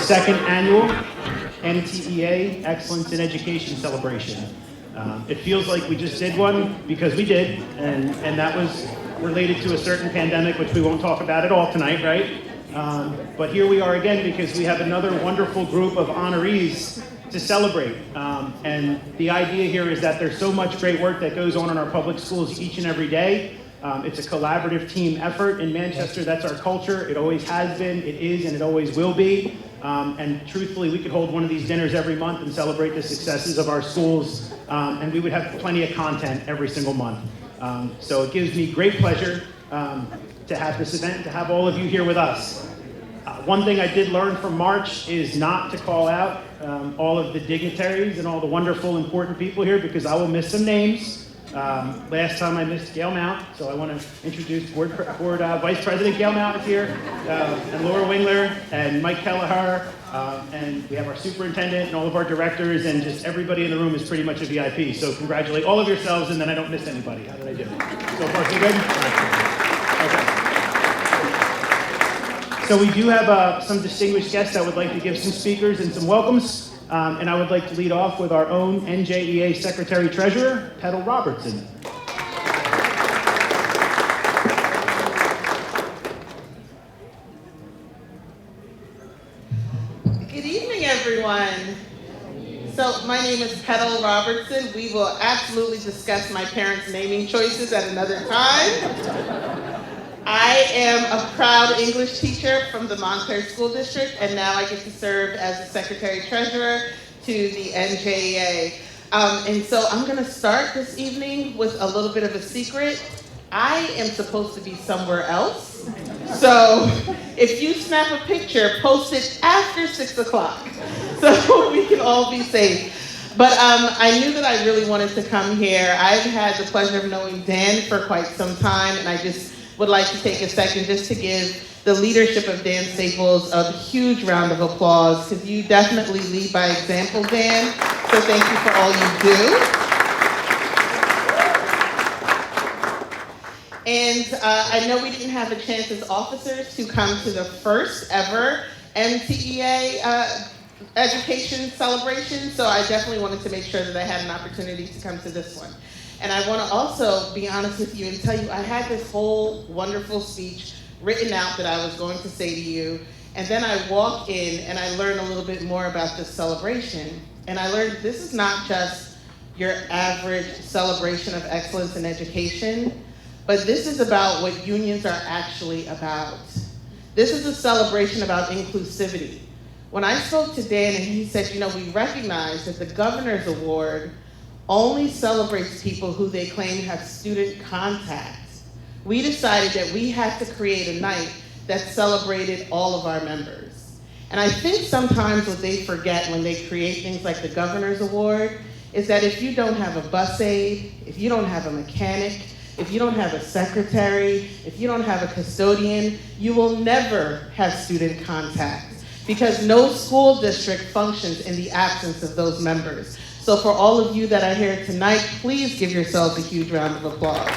second annual NTEA Excellence in Education celebration. It feels like we just did one because we did, and that was related to a certain pandemic, which we won't talk about at all tonight, right? But here we are again because we have another wonderful group of honorees to celebrate. And the idea here is that there's so much great work that goes on in our public schools each and every day. It's a collaborative team effort in Manchester. That's our culture. It always has been, it is, and it always will be. And truthfully, we could hold one of these dinners every month and celebrate the successes of our schools, and we would have plenty of content every single month. So it gives me great pleasure to have this event, to have all of you here with us. One thing I did learn from March is not to call out all of the dignitaries and all the wonderful, important people here because I will miss some names. Last time I missed Gail Mount, so I want to introduce Board Vice President Gail Mount is here, and Laura Wingler, and Mike Kelleher, and we have our superintendent and all of our directors, and just everybody in the room is pretty much a VIP. So congratulate all of yourselves, and then I don't miss anybody. How did I do? So far, so good? Okay. So we do have some distinguished guests that would like to give some speakers and some welcomes. And I would like to lead off with our own NJEA Secretary-Treasurer, Petal Robertson. Good evening, everyone. So my name is Petal Robertson. We will absolutely discuss my parents' naming choices at another time. I am a proud English teacher from the Montclair School District, and now I get to serve as the Secretary-Treasurer to the NJEA. And so I'm gonna start this evening with a little bit of a secret. I am supposed to be somewhere else. So if you snap a picture, post it after 6 o'clock so we can all be safe. But I knew that I really wanted to come here. I've had the pleasure of knowing Dan for quite some time, and I just would like to take a second just to give the leadership of Dan Staples a huge round of applause, because you definitely lead by example, Dan. So thank you for all you do. And I know we didn't have a chance as officers to come to the first ever NTEA education celebration, so I definitely wanted to make sure that I had an opportunity to come to this one. And I want to also be honest with you and tell you I had this whole wonderful speech written out that I was going to say to you, and then I walk in and I learn a little bit more about this celebration, and I learned this is not just your average celebration of excellence in education, but this is about what unions are actually about. This is a celebration about inclusivity. When I spoke to Dan and he said, you know, we recognize that the Governor's Award only celebrates people who they claim have student contact. We decided that we had to create a night that celebrated all of our members. And I think sometimes what they forget when they create things like the Governor's Award is that if you don't have a bus aide, if you don't have a mechanic, if you don't have a secretary, if you don't have a custodian, you will never have student contact, because no school district functions in the absence of those members. So for all of you that are here tonight, please give yourselves a huge round of applause.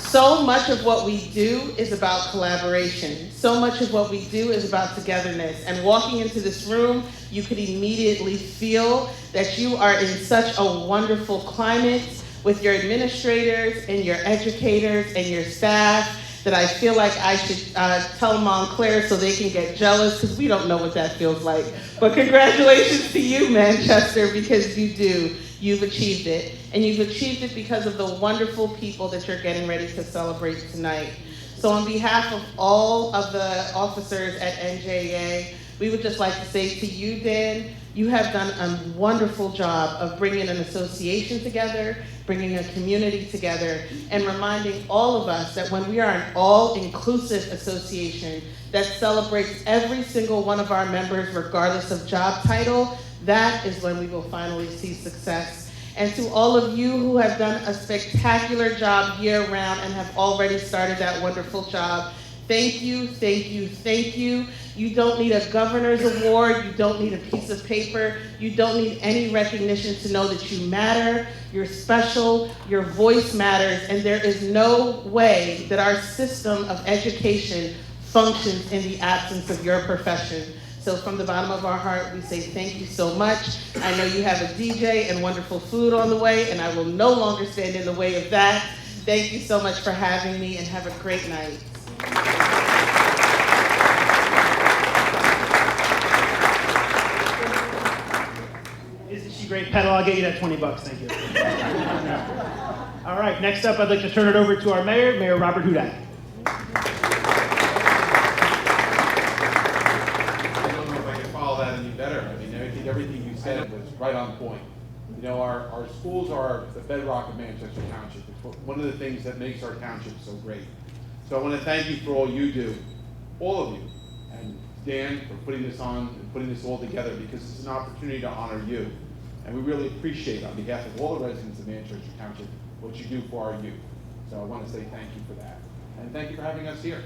So much of what we do is about collaboration. So much of what we do is about togetherness. And walking into this room, you could immediately feel that you are in such a wonderful climate with your administrators and your educators and your staff, that I feel like I should tell Montclair so they can get jealous, because we don't know what that feels like. But congratulations to you, Manchester, because you do. You've achieved it. And you've achieved it because of the wonderful people that you're getting ready to celebrate tonight. So on behalf of all of the officers at NJEA, we would just like to say to you, Dan, you have done a wonderful job of bringing an association together, bringing a community together, and reminding all of us that when we are an all-inclusive association that celebrates every single one of our members regardless of job title, that is when we will finally see success. And to all of you who have done a spectacular job year-round and have already started that wonderful job, Thank you, thank you, thank you. You don't need a governor's award. You don't need a piece of paper. You don't need any recognition to know that you matter. You're special. Your voice matters. And there is no way that our system of education functions in the absence of your profession. So from the bottom of our heart, we say thank you so much. I know you have a DJ and wonderful food on the way, and I will no longer stand in the way of that. Thank you so much for having me, and have a great night. Isn't she great? Pedal, I'll get you that $20, thank you. All right, next up, I'd like to turn it over to our mayor, Mayor Robert Hudak. Better. I mean, I think everything you said was right on point. You know, our schools are the bedrock of Manchester Township. It's one of the things that makes our township so great. So I want to thank you for all you do, all of you, and Dan for putting this on and putting this all together, because it's an opportunity to honor you. And we really appreciate, on behalf of all the residents of Manchester Township, what you do for our youth. So I want to say thank you for that. And thank you for having us here.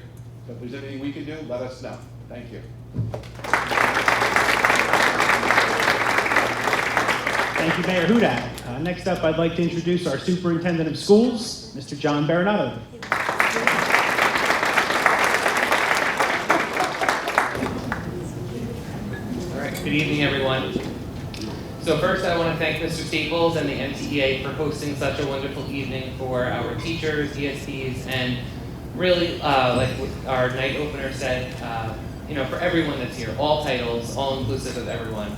So if there's anything we can do, let us know. Thank you. Thank you, Mayor Hudak. Next up, I'd like to introduce our Superintendent of Schools, Mr. John Baronato. All right, good evening, everyone. So first, I want to thank Mr. Staples and the MTEA for hosting such a wonderful evening for our teachers, ESPs, and really, like our night opener said, for everyone that's here, all titles, all inclusive of everyone.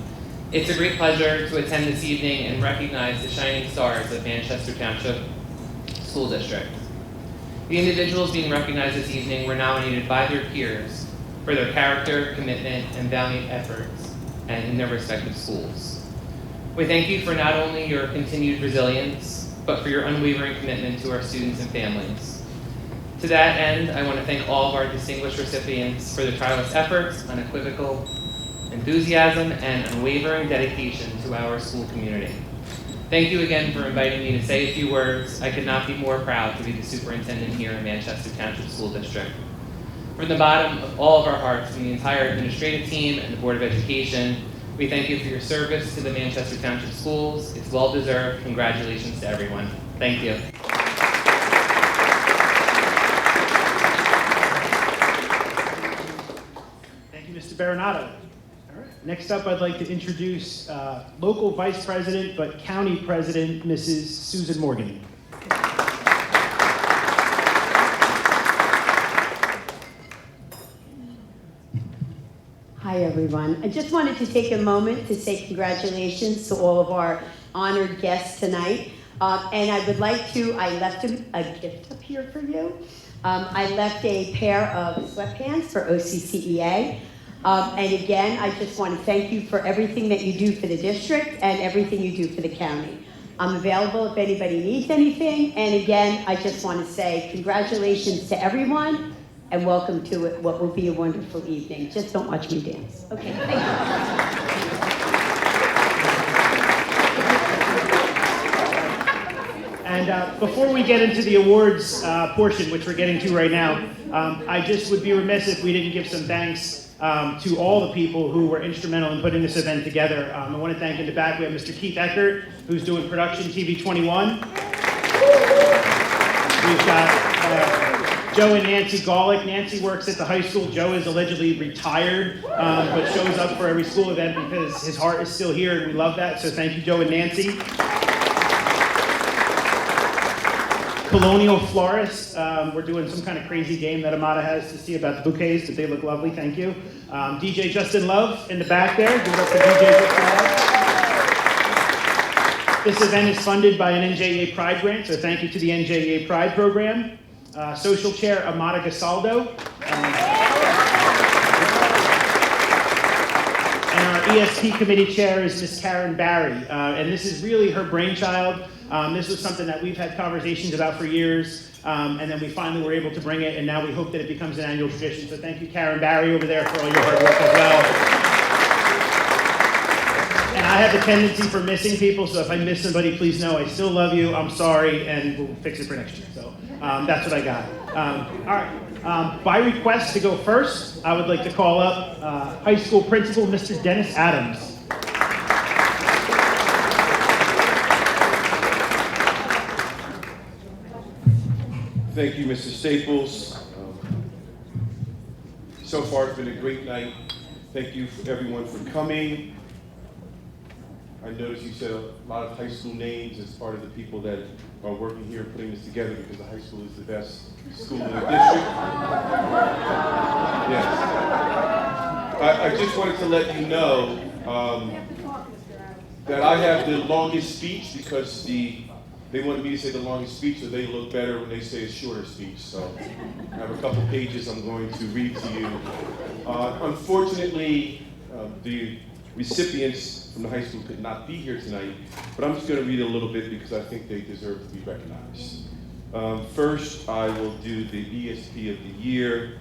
It's a great pleasure to attend this evening and recognize the shining stars of Manchester Township School District. The individuals being recognized this evening were nominated by their peers for their character, commitment, and valiant efforts and in their respective schools. We thank you for not only your continued resilience, but for your unwavering commitment to our students and families. To that end, I want to thank all of our distinguished recipients for their tireless efforts, unequivocal enthusiasm, and unwavering dedication to our school community. Thank you again for inviting me to say a few words. I could not be more proud to be the superintendent here in Manchester Township School District. From the bottom of all of our hearts, from the entire administrative team and the Board of Education, we thank you for your service to the Manchester Township Schools. It's well-deserved. Congratulations to everyone. Thank you. Thank you, Mr. Baronato. Next up, I'd like to introduce local vice president, but county president, Mrs. Susan Morgan. Hi, everyone. I just wanted to take a moment to say congratulations to all of our honored guests tonight. And I would like to, I left a gift up here for you. I left a pair of sweatpants for OCCEA. And again, I just want to thank you for everything that you do for the district and everything you do for the county. I'm available if anybody needs anything. And again, I just want to say congratulations to everyone and welcome to what will be a wonderful evening. Just don't watch me dance. Okay, thank you. And before we get into the awards portion, which we're getting to right now, I just would be remiss if we didn't give some thanks to all the people who were instrumental in putting this event together. I want to thank in the back, we have Mr. Keith Eckert, who's doing production TV 21. We've got Joe and Nancy Golick. Nancy works at the high school. Joe is allegedly retired, but shows up for every school event because his heart is still here, and we love that. So thank you, Joe and Nancy. Colonial Florist. We're doing some kind of crazy game that Amada has to see about the bouquets, but they look lovely, thank you. DJ Justin Love in the back there. Give it up for DJ Justin Love. This event is funded by an NJEA Pride grant, so thank you to the NJEA Pride program. Social Chair Amada Gasaldo. And our ESP Committee Chair is Ms. Karen Barry. And this is really her brainchild. This was something that we've had conversations about for years, and then we finally were able to bring it, and now we hope that it becomes an annual tradition. So thank you, Karen Barry, over there for all your hard work as well. And I have a tendency for missing people, so if I miss somebody, please know I still love you, I'm sorry, and we'll fix it for next year. So that's what I got. All right. By request to go first, I would like to call up high school principal, Mr. Dennis Adams. Thank you, Mr. Staples. So far, it's been a great night. Thank you for everyone for coming. I noticed you said a lot of high school names as part of the people that are working here putting this together, because the high school is the best school in the district. Yes. I just wanted to let you know that I have the longest speech, because they wanted me to say the longest speech so they look better when they say a shorter speech. So I have a couple pages I'm going to read to you. Unfortunately, the recipients from the high school could not be here tonight, but I'm just going to read a little bit because I think they deserve to be recognized. First, I will do the ESP of the Year.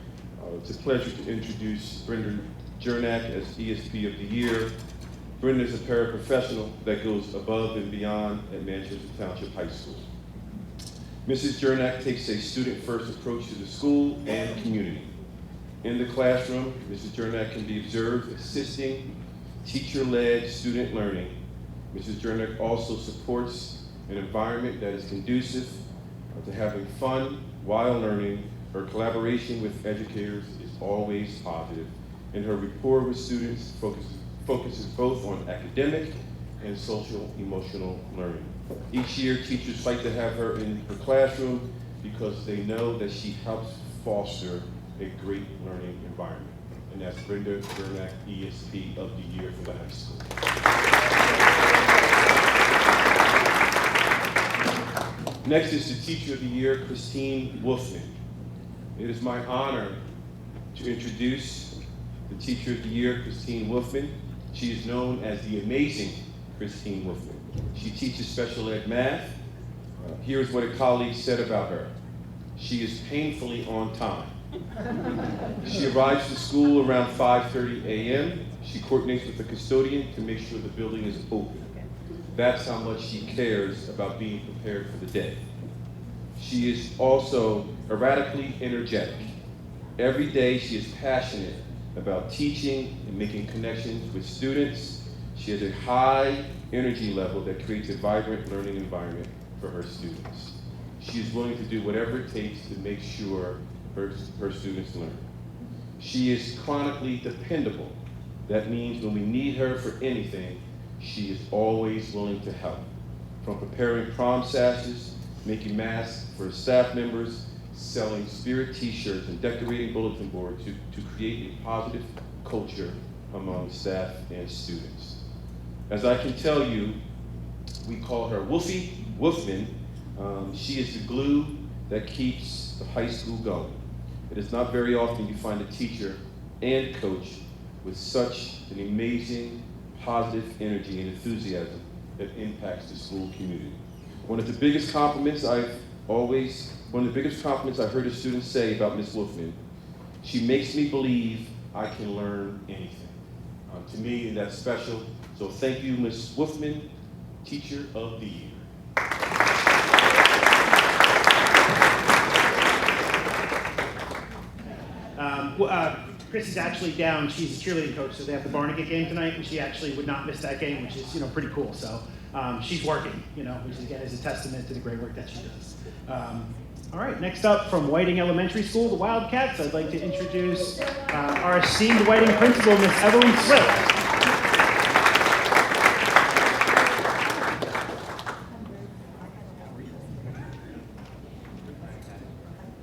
It's a pleasure to introduce Brenda Jernak as ESP of the Year. Brenda is a paraprofessional that goes above and beyond at Manchester Township High School. Mrs. Jernak takes a student-first approach to the school and community. In the classroom, Mrs. Jernak can be observed assisting teacher-led student learning. Mrs. Jernak also supports an environment that is conducive to having fun while learning. Her collaboration with educators is always positive, and her rapport with students focuses both on academic and social emotional learning. Each year, teachers fight to have her in her classroom because they know that she helps foster a great learning environment. And that's Brenda Jernak, ESP of the Year for the high school. Next is the Teacher of the Year, Christine Wolfman. It is my honor to introduce the Teacher of the Year, Christine Wolfman. She is known as the amazing Christine Wolfman. She teaches special ed math. Here is what a colleague said about her. She is painfully on time. She arrives to school around 5:30 a.m. She coordinates with the custodian to make sure the building is open. That's how much she cares about being prepared for the day. She is also erratically energetic. Every day she is passionate about teaching and making connections with students. She has a high energy level that creates a vibrant learning environment for her students. She is willing to do whatever it takes to make sure her students learn. She is chronically dependable. That means when we need her for anything, she is always willing to help. From preparing prom sashes, making masks for staff members, selling Spirit t-shirts and decorating bulletin boards to create a positive culture among staff and students. As I can tell you, we call her Wolfman. She is the glue that keeps the high school going. It is not very often you find a teacher and coach with such an amazing, positive energy and enthusiasm that impacts the school community. One of the biggest compliments I've heard a student say about Ms. Wolfman, she makes me believe I can learn anything. To me, that's special. So thank you, Ms. Wolfman, Teacher of the Year. Chris is actually down. She's a cheerleading coach, so they have the Barnegat game tonight, and she actually would not miss that game, which is pretty cool. So she's working, which again is a testament to the great work that she does. All right, next up from Whiting Elementary School, the Wildcats, I'd like to introduce our esteemed Whiting principal, Miss Evelyn Swift.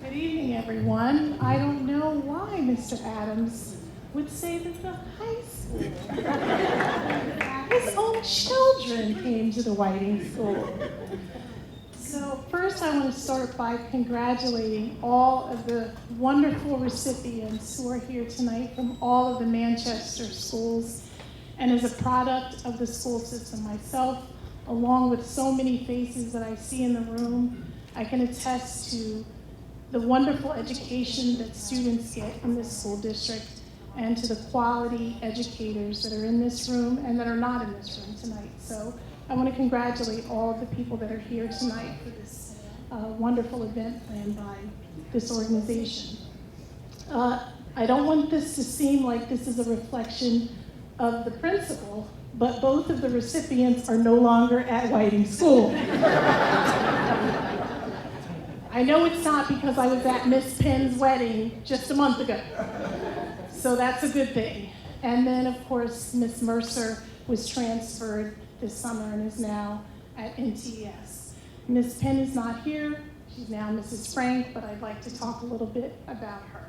Good evening, everyone. I don't know why Mr. Adams would say that the high school, his own children came to the Whiting School. So first I want to start by congratulating all of the wonderful recipients who are here tonight from all of the Manchester schools. And as a product of the school system myself, along with so many faces that I see in the room, I can attest to the wonderful education that students get in this school district and to the quality educators that are in this room and that are not in this room tonight. So I want to congratulate all of the people that are here tonight for this wonderful event planned by this organization. I don't want this to seem like this is a reflection of the principal, but both of the recipients are no longer at Whiting School. I know it's not because I was at Miss Penn's wedding just a month ago. So that's a good thing. And then, of course, Miss Mercer was transferred this summer and is now at NTES. Miss Penn is not here. She's now Mrs. Frank, but I'd like to talk a little bit about her.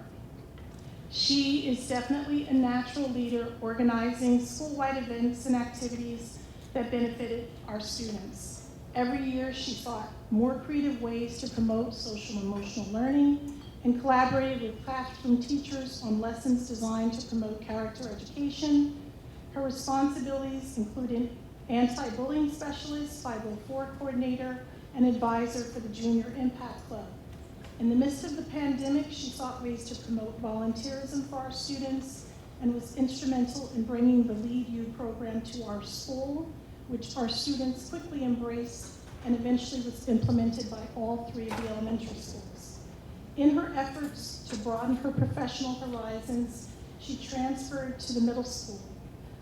She is definitely a natural leader organizing school-wide events and activities that benefited our students. Every year, she sought more creative ways to promote social and emotional learning and collaborated with classroom teachers on lessons designed to promote character education. Her responsibilities included anti-bullying specialist, 504 coordinator, and advisor for the Junior Impact Club. In the midst of the pandemic, she sought ways to promote volunteerism for our students and was instrumental in bringing the Lead You program to our school, which our students quickly embraced and eventually was implemented by all 3 of the elementary schools. In her efforts to broaden her professional horizons, she transferred to the middle school.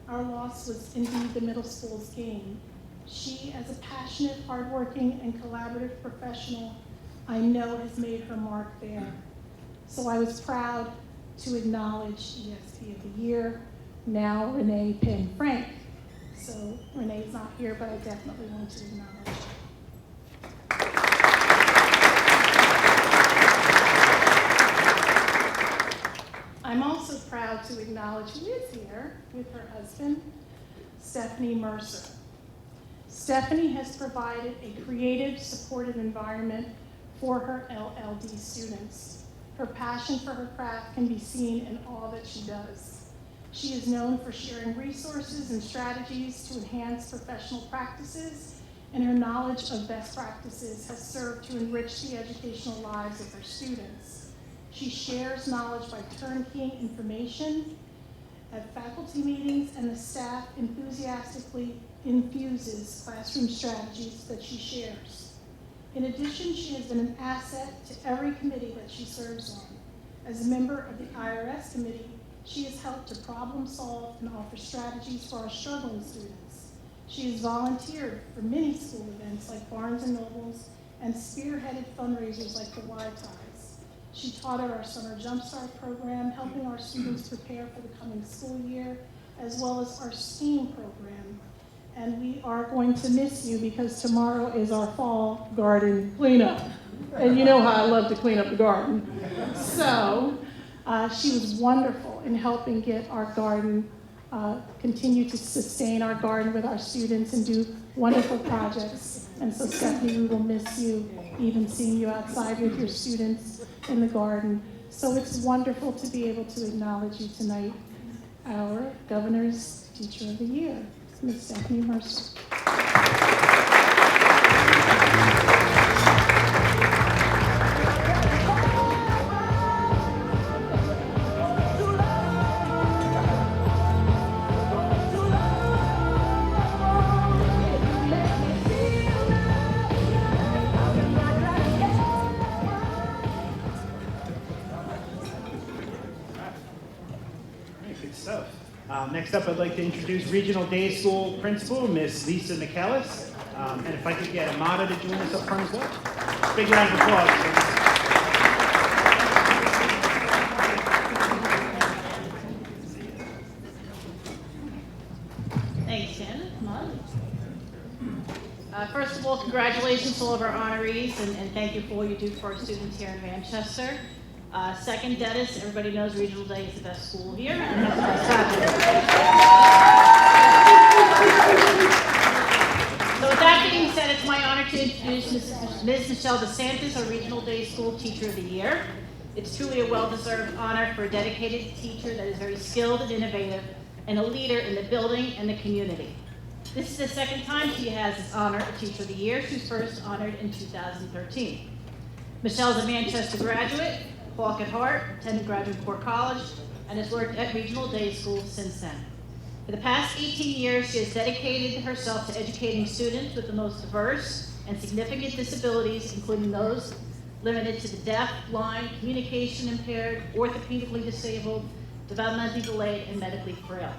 Our loss was indeed the middle school's gain. She, as a passionate, hardworking, and collaborative professional, I know has made her mark there. So I was proud to acknowledge ESP of the Year, now Renee Penn Frank. So Renee's not here, but I definitely want to acknowledge her. I'm also proud to acknowledge who is here with her husband, Stephanie Mercer. Stephanie has provided a creative, supportive environment for her LLD students. Her passion for her craft can be seen in all that she does. She is known for sharing resources and strategies to enhance professional practices, and her knowledge of best practices has served to enrich the educational lives of her students. She shares knowledge by turnkeying information at faculty meetings, and the staff enthusiastically infuses classroom strategies that she shares. In addition, she has been an asset to every committee that she serves on. As a member of the IRS committee, she has helped to problem solve and offer strategies for our struggling students. She has volunteered for many school events like Barnes & Nobles and spearheaded fundraisers like the Y Ties. She taught at our Summer Jumpstart program, helping our students prepare for the coming school year, as well as our STEAM program. And we are going to miss you because tomorrow is our fall garden cleanup. And you know how I love to clean up the garden. So she was wonderful in helping get our garden, continue to sustain our garden with our students and do wonderful projects. And so Stephanie, we will miss you, even seeing you outside with your students in the garden. So it's wonderful to be able to acknowledge you tonight, our Governor's Teacher of the Year, Ms. Stephanie Mercer. Good stuff. Next up, I'd like to introduce Regional Day School Principal, Miss Lisa McAllis. And if I could get Amada to join us up front as well. Big round of applause. Thanks, Shannon. Come on. First of all, congratulations to all of our honorees, and thank you for all you do for our students here in Manchester. Second, Dennis, everybody knows Regional Day is the best school here, and that's so with that being said, it's my honor to introduce Ms. Michelle DeSantis, our Regional Day School Teacher of the Year. It's truly a well-deserved honor for a dedicated teacher that is very skilled and innovative, and a leader in the building and the community. This is the second time she has this honor of Teacher of the Year. She was first honored in 2013. Michelle is a Manchester graduate, Hawk at heart, attended Graduate Core College, and has worked at regional day schools since then. For the past 18 years, she has dedicated herself to educating students with the most diverse and significant disabilities, including those limited to the deaf, blind, communication impaired, orthopedically disabled, developmentally delayed, and medically frail.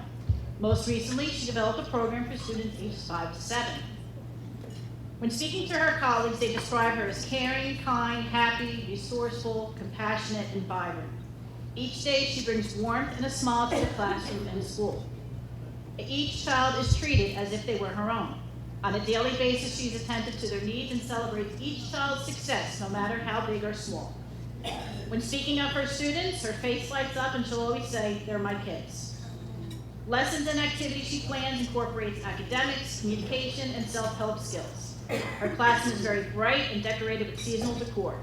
Most recently, she developed a program for students ages 5 to 7. When speaking to her colleagues, they describe her as caring, kind, happy, resourceful, compassionate, and vibrant. Each day, she brings warmth and a smile to the classroom and school. Each child is treated as if they were her own. On a daily basis, she's attentive to their needs and celebrates each child's success, no matter how big or small. When speaking of her students, her face lights up and she'll always say, "They're my kids." Lessons and activities she plans incorporates academics, communication, and self-help skills. Her classroom is very bright and decorated with seasonal decor.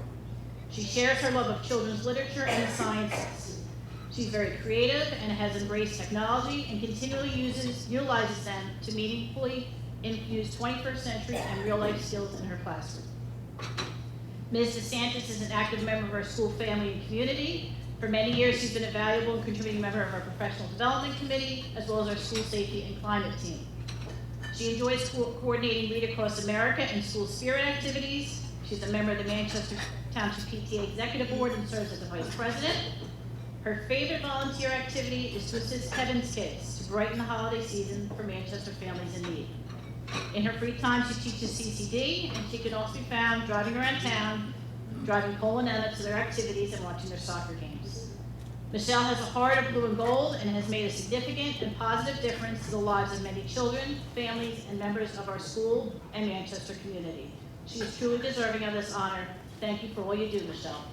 She shares her love of children's literature and the sciences. She's very creative and has embraced technology and continually utilizes them to meaningfully infuse 21st century and real-life skills in her classroom. Ms. DeSantis is an active member of our school family and community. For many years, she's been a valuable and contributing member of our professional development committee, as well as our school safety and climate team. She enjoys coordinating Lead Across America and school spirit activities. She's a member of the Manchester Township PTA Executive Board and serves as the Vice President. Her favorite volunteer activity is to assist Kevin's kids to brighten the holiday season for Manchester families in need. In her free time, she teaches CCD, and she can also be found driving around town, driving Cole and Emma to their activities and watching their soccer games. Michelle has a heart of blue and gold and has made a significant and positive difference to the lives of many children, families, and members of our school and Manchester community. She is truly deserving of this honor. Thank you for all you do, Michelle.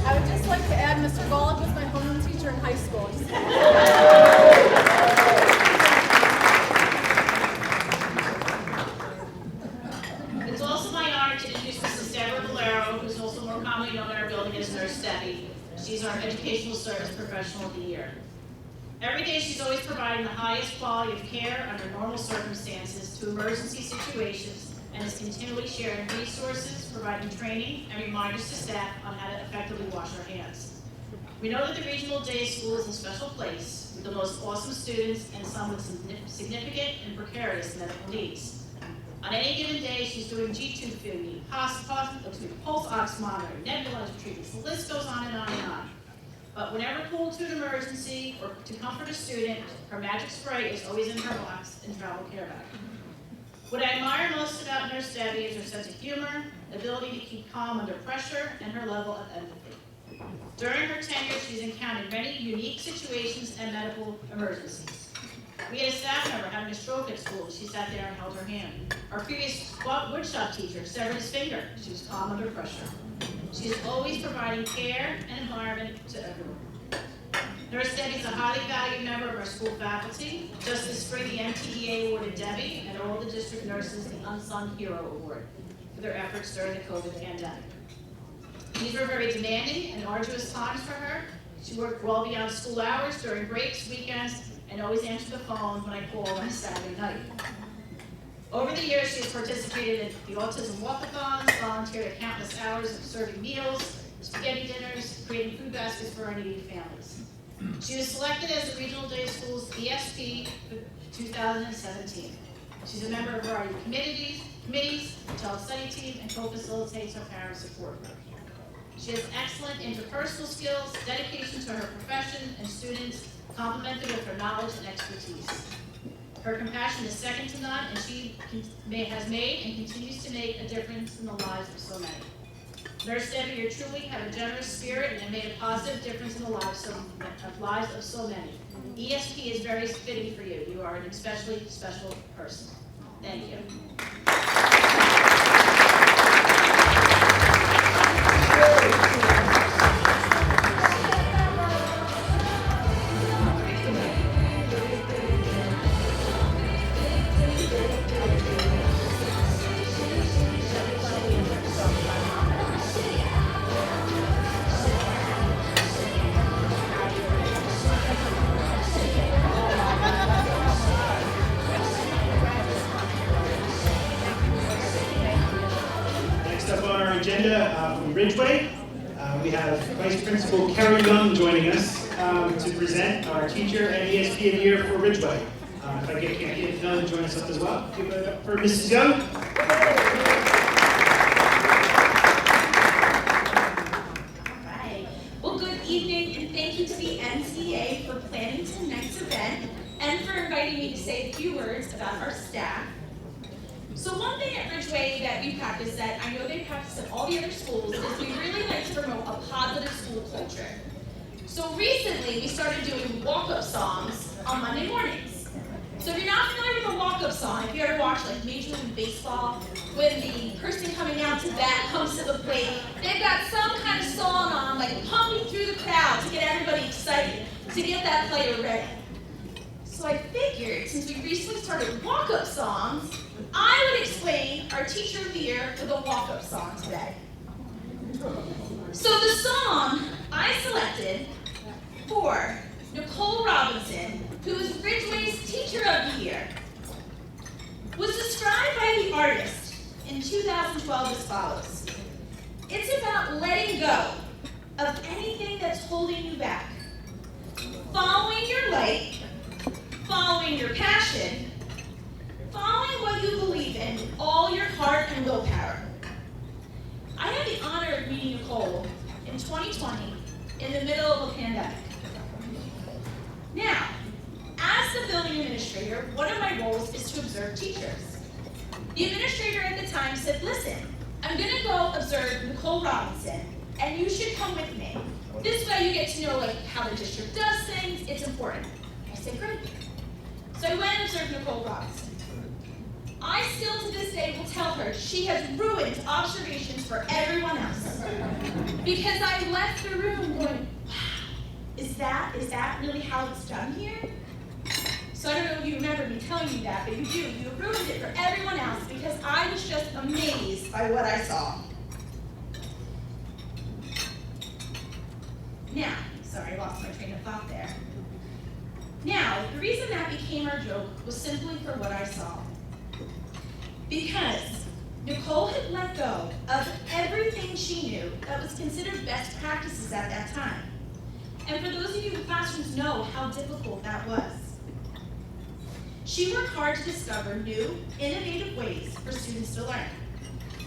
I would just like to add, Mr. Golick was my homeroom teacher in high school. It's also my honor to introduce Mrs. Deborah Valero, who's also more commonly known in our building as Nurse Debbie. She's our Educational Service Professional of the Year. Every day, she's always providing the highest quality of care under normal circumstances to emergency situations and is continually sharing resources, providing training, and reminders to staff on how to effectively wash our hands. We know that the regional day school is a special place with the most awesome students and some with significant and precarious medical needs. On any given day, she's doing G-tube feeding, pulse ox monitoring, nebulizer treatments, the list goes on and on and on. But whenever called to an emergency or to comfort a student, her magic spray is always in her box and travel care bag. What I admire most about Nurse Debbie is her sense of humor, ability to keep calm under pressure, and her level of empathy. During her tenure, she's encountered many unique situations and medical emergencies. We had a staff member having a stroke at school. She sat there and held her hand. Our previous woodshop teacher severed his finger. She was calm under pressure. She is always providing care and environment to everyone. Nurse Debbie is a highly valued member of our school faculty. Just this spring, the MTEA awarded Debbie and all the district nurses the Unsung Hero Award for their efforts during the COVID pandemic. These were very demanding and arduous times for her. She worked well beyond school hours, during breaks, weekends, and always answered the phone when I called on a Saturday night. Over the years, she has participated in the autism walkathons, volunteered at countless hours of serving meals, spaghetti dinners, creating food baskets for our needy families. She was selected as the Regional Day School's ESP for 2017. She's a member of a variety of committees, the child study team, and co-facilitates her parent support group. She has excellent interpersonal skills, dedication to her profession and students, complemented with her knowledge and expertise. Her compassion is second to none, and she has made and continues to make a difference in the lives of so many. Nurse Debbie, you truly have a generous spirit and made a positive difference in the lives of so many. ESP is very fitting for you. You are an especially special person. Thank you. agenda from Ridgeway. We have Vice Principal Kerry Young joining us to present our teacher and ESP of the year for Ridgeway. If I can't get Young to join us up as well. Give it up for Mrs. Young. Right. Well, good evening, and thank you to the NCA for planning tonight's event and for inviting me to say a few words about our staff. So one thing at Ridgeway that we practice, that I know they practice at all the other schools, is we really like to promote a positive school culture. So recently, we started doing walk-up songs on Monday mornings. So if you're not familiar with a walk-up song, if you ever watch like Major League Baseball, when the person coming out to bat comes to the plate, they've got some kind of song on, like pumping through the crowd to get everybody excited, to get that player ready. So I figured, since we recently started walk-up songs, I would explain our Teacher of the Year with a walk-up song today. So the song I selected for Nicole Robinson, who is Ridgeway's Teacher of the Year, was described by the artist in 2012 as follows. It's about letting go of anything that's holding you back, following your light, following your passion, following what you believe in with all your heart and willpower. I had the honor of meeting Nicole in 2020 in the middle of a pandemic. Now, as the building administrator, one of my roles is to observe teachers. The administrator at the time said, listen, I'm gonna go observe Nicole Robinson, and you should come with me. This way you get to know like how the district does things, it's important. I said, great. So I went and observed Nicole Robinson. I still to this day will tell her she has ruined observations for everyone else. Because I left the room going, wow, is that really how it's done here? So I don't know if you remember me telling you that, but you do. You ruined it for everyone else because I was just amazed by what I saw. Now, sorry, I lost my train of thought there. Now, the reason that became our joke was simply for what I saw. Because Nicole had let go of everything she knew that was considered best practices at that time. And for those of you in classrooms know how difficult that was. She worked hard to discover new, innovative ways for students to learn.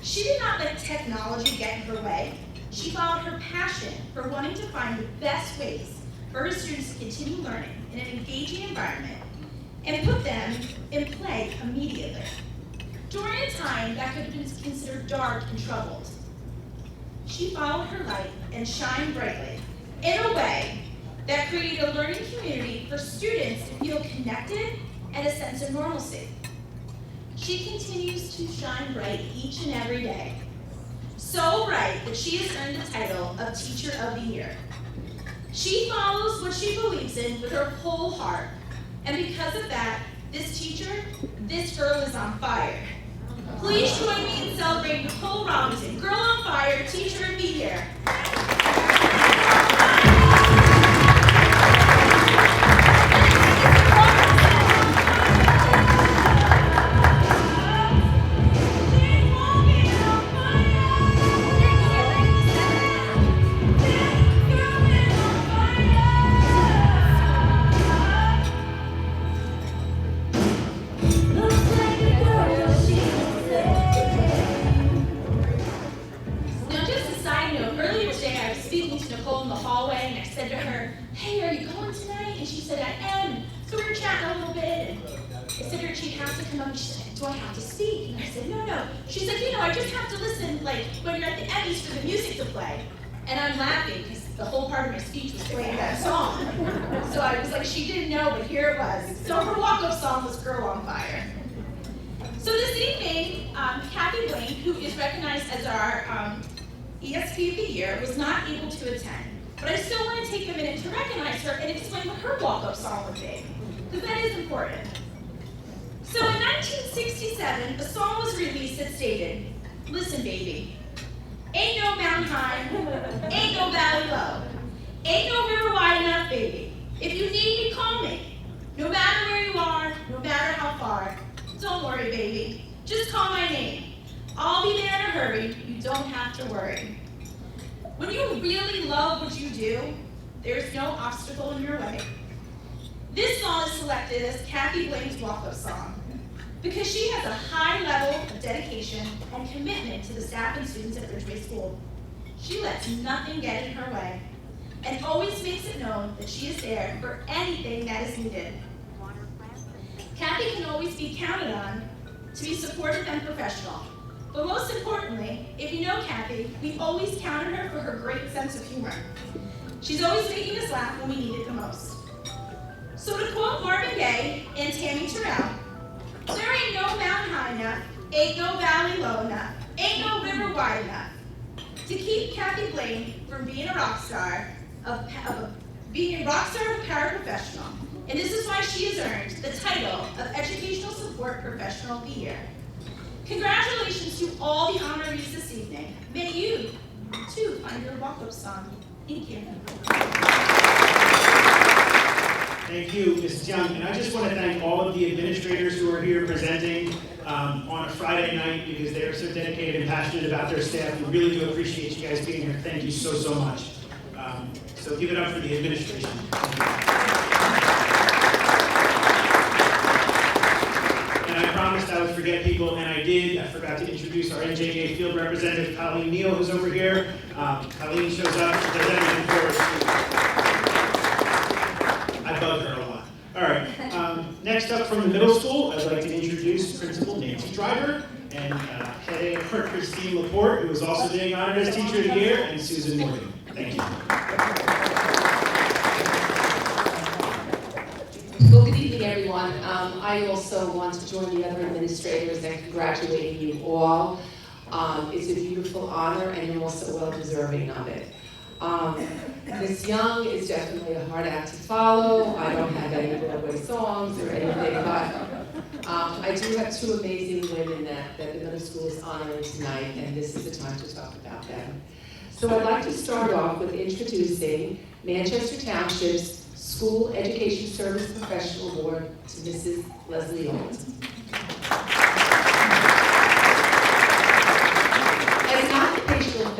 She did not let technology get in her way. She followed her passion for wanting to find the best ways for her students to continue learning in an engaging environment and put them in play immediately. During a time that could have been considered dark and troubled, she followed her light and shined brightly in a way that created a learning community for students to feel connected and a sense of normalcy. She continues to shine bright each and every day. So bright that she has earned the title of Teacher of the Year. She follows what she believes in with her whole heart. And because of that, this teacher, this girl is on fire. Please join me in celebrating Nicole Robinson, Girl on Fire, Teacher of the Year. And I'm laughing because the whole part of my speech was playing that song. So I was like, she didn't know, but here it was. So her walk-up song was Girl on Fire. So this evening, Kathy Wayne, who is recognized as our ESP of the Year, was not able to attend. But I still want to take a minute to recognize her and explain what her walk-up song would be, because that is important. So in 1967, a song was released that stated, listen baby, ain't no mountain high, ain't no valley low, ain't no river wide enough, baby. If you need me, call me. No matter where you are, no matter how far, don't worry, baby. Just call my name. I'll be there to hurry, you don't have to worry. When you really love what you do, there's no obstacle in your way. This song is selected as Kathy Blaine's walk-up song because she has a high level of dedication and commitment to the staff and students at Ridgeway School. She lets nothing get in her way and always makes it known that she is there for anything that is needed. Kathy can always be counted on to be supportive and professional. But most importantly, if you know Kathy, we always counted her for her great sense of humor. She's always making us laugh when we need it the most. So to quote Marvin Gaye and Tammy Terrell, there ain't no mountain high enough, ain't no valley low enough, ain't no river wide enough to keep Kathy Blaine from being a rock star of paraprofessional. And this is why she has earned the title of Educational Support Professional of the Year. Congratulations to all the honorees this evening. May you, too, find your walk-up song. Thank you. Thank you, Mrs. Young. And I just want to thank all of the administrators who are here presenting on a Friday night because they are so dedicated and passionate about their staff. We really do appreciate you guys being here. Thank you so, so much. So give it up for the administration. And I promised I would forget people, and I did. I forgot to introduce our NJA field representative, Colleen Neal, who's over here. Colleen shows up, does everything for us. I bug her a lot. All right, next up from the middle school, I'd like to introduce Principal Nancy Driver and Head AR Christine Laporte, who is also being honored as Teacher of the Year, and Susan Morgan. Thank you. Well, good evening, everyone. I also want to join the other administrators in congratulating you all. It's a beautiful honor, and you're also well deserving of it. Ms. Young is definitely a hard act to follow. I don't have any Broadway songs or anything, but I do have two amazing women that the middle school is honoring tonight, and this is the time to talk about them. So I'd like to start off with introducing Manchester Township's School Education Service Professional Award to Mrs. Leslie Old. As an occupational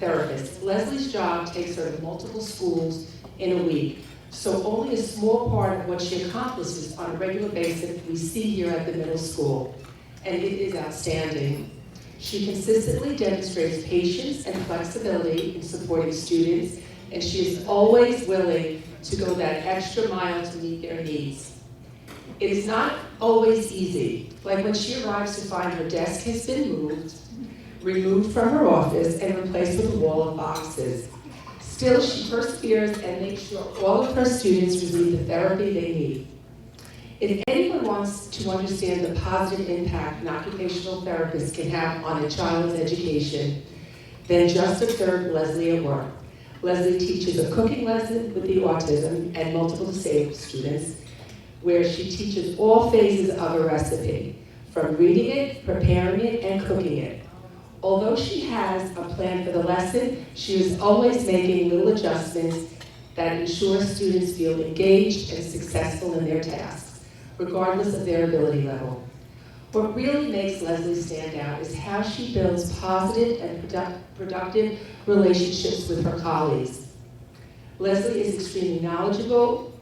therapist, Leslie's job takes her to multiple schools in a week, so only a small part of what she accomplishes on a regular basis we see here at the middle school, and it is outstanding. She consistently demonstrates patience and flexibility in supporting students, and she is always willing to go that extra mile to meet their needs. It is not always easy, like when she arrives to find her desk has been removed from her office and replaced with a wall of boxes. Still, she perseveres and makes sure all of her students receive the therapy they need. If anyone wants to understand the positive impact an occupational therapist can have on a child's education, then just observe Leslie at work. Leslie teaches a cooking lesson with the autism and multiple disabled students, where she teaches all phases of a recipe, from reading it, preparing it, and cooking it. Although she has a plan for the lesson, she is always making little adjustments that ensure students feel engaged and successful in their tasks, regardless of their ability level. What really makes Leslie stand out is how she builds positive and productive relationships with her colleagues. Leslie is extremely knowledgeable,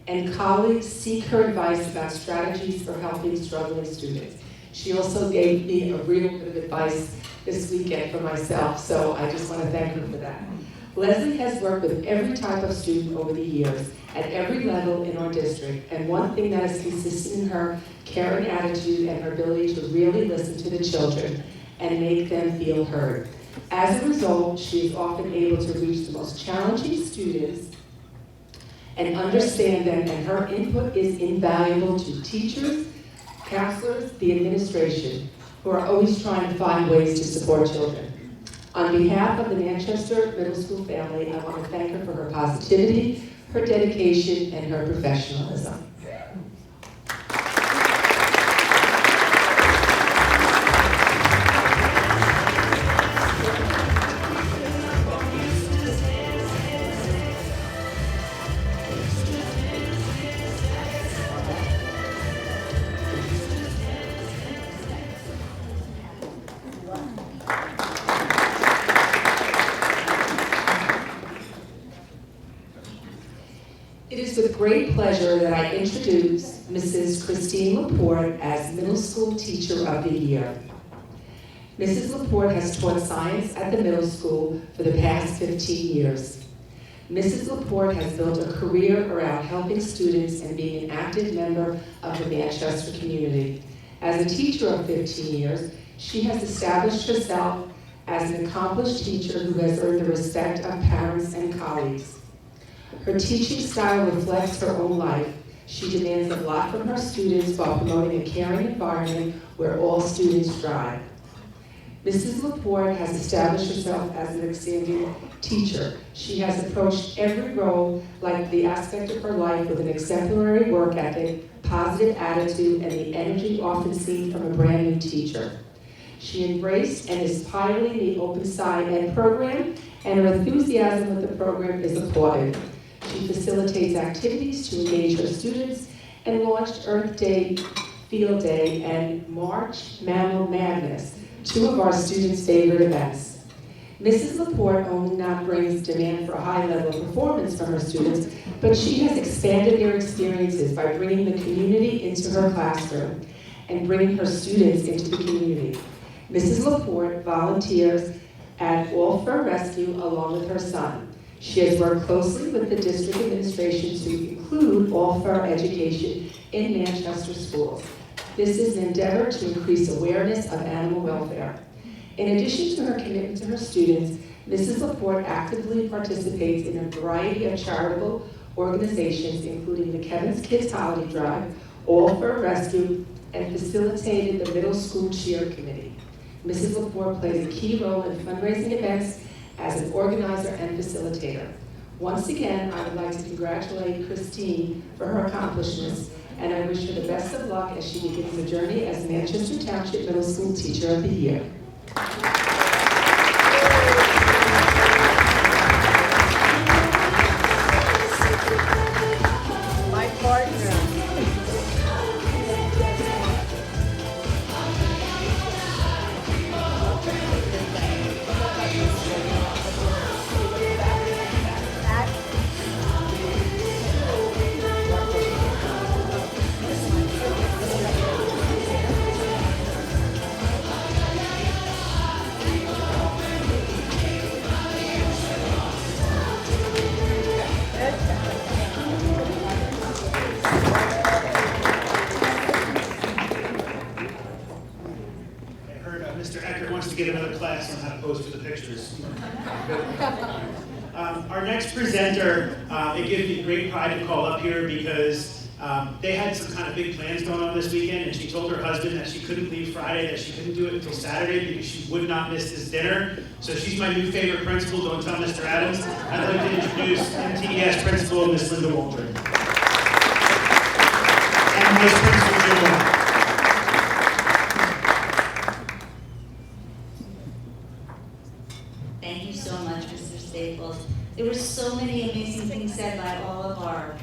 and colleagues seek her advice about strategies for helping struggling students. She also gave me a real bit of advice this weekend for myself, so I just want to thank her for that. Leslie has worked with every type of student over the years, at every level in our district, and one thing that is consistent in her caring attitude and her ability to really listen to the children and make them feel heard. As a result, she is often able to reach the most challenging students and understand them, and her input is invaluable to teachers, counselors, the administration, who are always trying to find ways to support children. On behalf of the Manchester Middle School family, I want to thank her for her positivity, her dedication, and her professionalism. with great pleasure that I introduce Mrs. Christine Laporte as Middle School Teacher of the Year. Mrs. Laporte has taught science at the middle school for the past 15 years. Mrs. Laporte has built a career around helping students and being an active member of the Manchester community. As a teacher of 15 years, she has established herself as an accomplished teacher who has earned the respect of parents and colleagues. Her teaching style reflects her own life. She demands a lot from her students while promoting a caring environment where all students thrive. Mrs. Laporte has established herself as an outstanding teacher. She has approached every role like the aspect of her life with an exemplary work ethic, positive attitude, and the energy often seen from a brand new teacher. She embraced and is piloting the Open Sci Ed program, and her enthusiasm with the program is applauded. She facilitates activities to engage her students and launched Earth Day, Field Day, and March Mammal Madness, two of our students' favorite events. Mrs. Laporte only not brings demand for a high level of performance from her students, but she has expanded their experiences by bringing the community into her classroom and bringing her students into the community. Mrs. Laporte volunteers at All Fur Rescue along with her son. She has worked closely with the district administration to include All Fur education in Manchester schools. This is an endeavor to increase awareness of animal welfare. In addition to her commitment to her students, Mrs. Laporte actively participates in a variety of charitable organizations, including the Kevin's Kids Holiday Drive, All Fur Rescue, and facilitated the Middle School Cheer Committee. Mrs. Laporte plays a key role in fundraising events as an organizer and facilitator. Once again, I would like to congratulate Christine for her accomplishments, and I wish her the best of luck as she begins the journey as Manchester Township Middle School Teacher of the Year. My partner. Get another class on how to pose for the pictures. Our next presenter, it gives me great pride to call up here because they had some kind of big plans going on this weekend, and she told her husband that she couldn't leave Friday, that she couldn't do it until Saturday because she would not miss this dinner. So she's my new favorite principal. Don't tell Mr. Adams. I'd like to introduce MTES Principal Ms. Linda Waldron. And Vice Principal Jim Wall. Thank you so much, Mr. Staples. There were so many amazing things said by all of our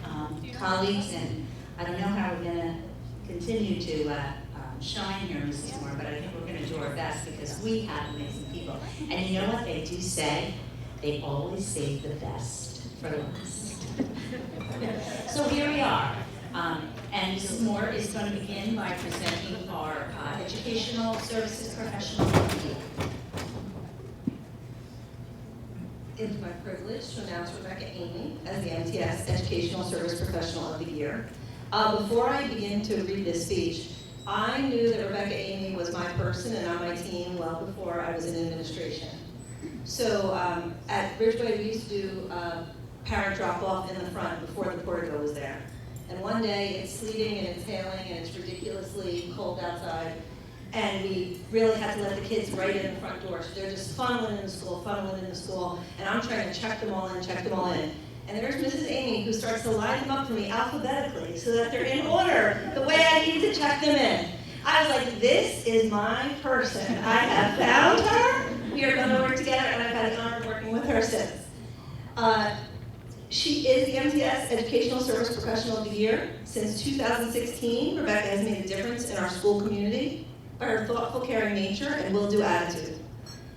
colleagues, and I don't know how we're going to continue to shine here, Mrs. Moore, but I think we're going to do our best because we have amazing people. And you know what they do say? They always save the best for last. So here we are. And Mrs. Moore is going to begin by presenting our Educational Services Professional of the Year. It is my privilege to announce Rebecca Amy as the MTS Educational Service Professional of the Year. Before I begin to read this speech, I knew that Rebecca Amy was my person and on my team well before I was in administration. So at Ridgeway, we used to do parent drop-off in the front before the portico was there. And one day it's sleeting and it's hailing and it's ridiculously cold outside. And we really had to let the kids right in the front door. So they're just funneling in the school, and I'm trying to check them all in. And there's Mrs. Amy who starts to line them up for me alphabetically so that they're in order, the way I need to check them in. I was like, this is my person. I have found her. We are going to work together, and I've had the honor of working with her since. She is the MTS Educational Service Professional of the Year. Since 2016, Rebecca has made a difference in our school community by her thoughtful, caring nature and will-do attitude.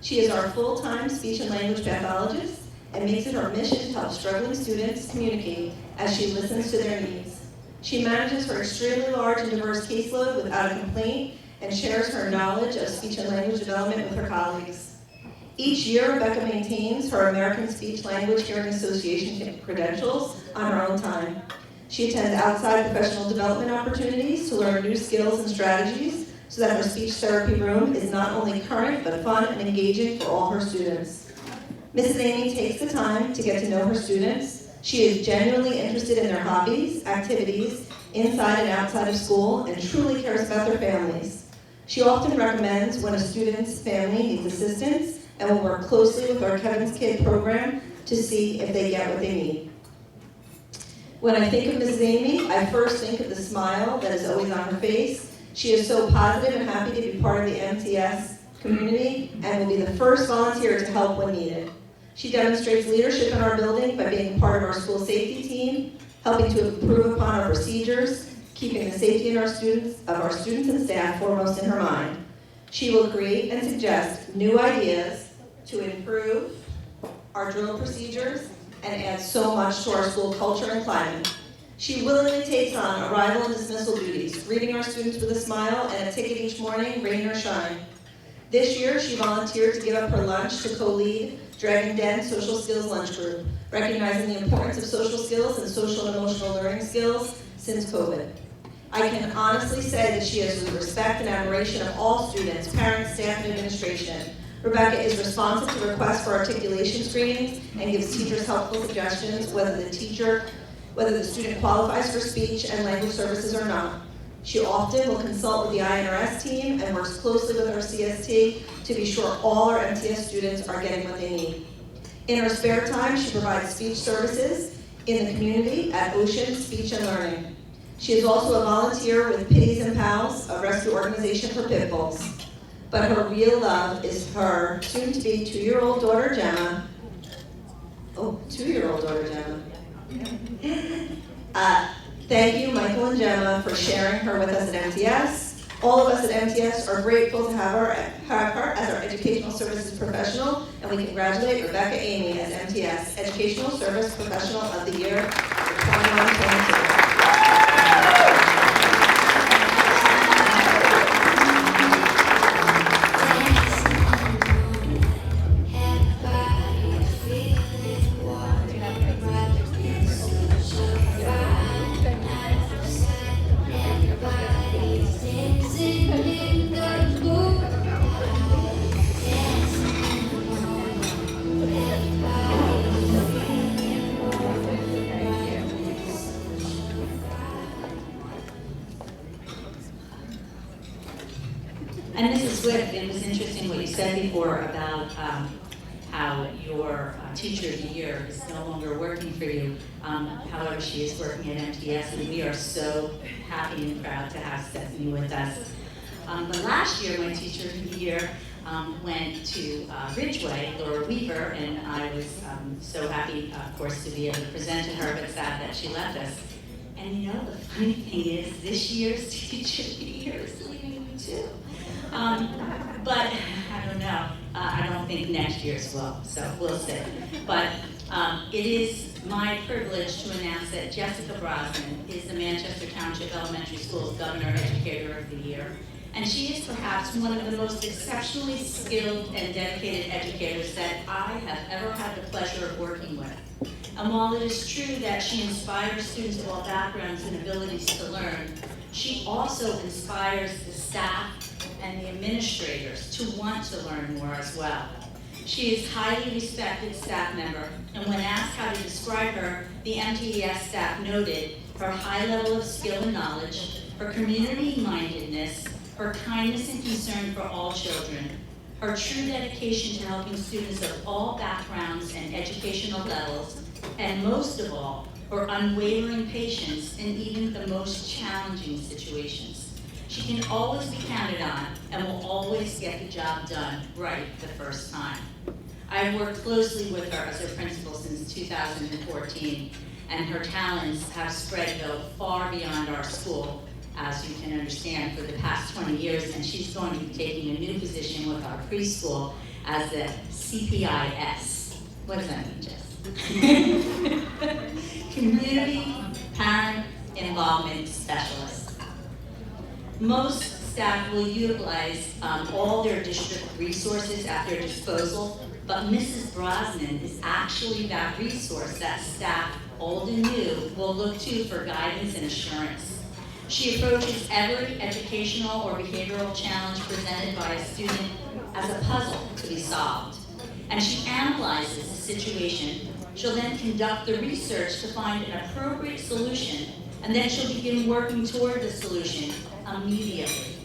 She is our full-time speech and language pathologist and makes it her mission to help struggling students communicate as she listens to their needs. She manages her extremely large and diverse caseload without a complaint and shares her knowledge of speech and language development with her colleagues. Each year, Rebecca maintains her American Speech Language Hearing Association credentials on her own time. She attends outside professional development opportunities to learn new skills and strategies so that her speech therapy room is not only current but fun and engaging for all her students. Mrs. Amy takes the time to get to know her students. She is genuinely interested in their hobbies, activities, inside and outside of school, and truly cares about their families. She often recommends when a student's family needs assistance and will work closely with our Kevin's Kid program to see if they get what they need. When I think of Mrs. Amy, I first think of the smile that is always on her face. She is so positive and happy to be part of the MTS community and will be the first volunteer to help when needed. She demonstrates leadership in our building by being part of our school safety team, helping to improve upon our procedures, keeping the safety of our students and staff foremost in her mind. She will create and suggest new ideas to improve our drill procedures and add so much to our school culture and climate. She willingly takes on arrival and dismissal duties, greeting our students with a smile and a ticket each morning, rain or shine. This year, she volunteered to give up her lunch to co-lead Dragon Den Social Skills Lunch Group, recognizing the importance of social skills and social and emotional learning skills since COVID. I can honestly say that she has the respect and admiration of all students, parents, staff, and administration. Rebecca is responsive to requests for articulation screenings and gives teachers helpful suggestions whether the student qualifies for speech and language services or not. She often will consult with the INRS team and works closely with our CST to be sure all our MTS students are getting what they need. In her spare time, she provides speech services in the community at Ocean Speech and Learning. She is also a volunteer with Pitties and Pals, a rescue organization for pit bulls. But her real love is her soon-to-be 2-year-old daughter, Gemma. Oh, 2-year-old daughter, Gemma. Thank you, Michael and Gemma, for sharing her with us at MTS. All of us at MTS are grateful to have her as our Educational Services Professional, and we congratulate Rebecca Amy as MTS Educational Service Professional of the Year for 21-22. And Mrs. Swift, it was interesting what you said before about how your teacher of the year is no longer working for you. However, she is working at MTS, and we are so happy and proud to have Stephanie with us. But last year, my teacher of the year went to Ridgeway, Laura Weaver, and I was so happy, of course, to be able to present to her, but sad that she left us. And you know, the funny thing is, this year's teacher of the year is leaving me too. But I don't know. I don't think next year's will, so we'll see. But it is my privilege to announce that Jessica Brosnan is the Manchester Township Elementary School's Governor Educator of the Year. And she is perhaps one of the most exceptionally skilled and dedicated educators that I have ever had the pleasure of working with. And while it is true that she inspires students of all backgrounds and abilities to learn, she also inspires the staff and the administrators to want to learn more as well. She is a highly respected staff member, and when asked how to describe her, the MTES staff noted her high level of skill and knowledge, her community-mindedness, her kindness and concern for all children, her true dedication to helping students of all backgrounds and educational levels, and most of all, her unwavering patience in even the most challenging situations. She can always be counted on and will always get the job done right the first time. I've worked closely with her as her principal since 2014, and her talents have spread though far beyond our school, as you can understand, for the past 20 years, and she's going to be taking a new position with our preschool as the CPIS. What does that mean, Jess? Community Parent Involvement Specialist. Most staff will utilize all their district resources at their disposal, but Mrs. Brosnan is actually that resource that staff, old and new, will look to for guidance and assurance. She approaches every educational or behavioral challenge presented by a student as a puzzle to be solved. And she analyzes the situation. She'll then conduct the research to find an appropriate solution, and then she'll begin working toward the solution immediately.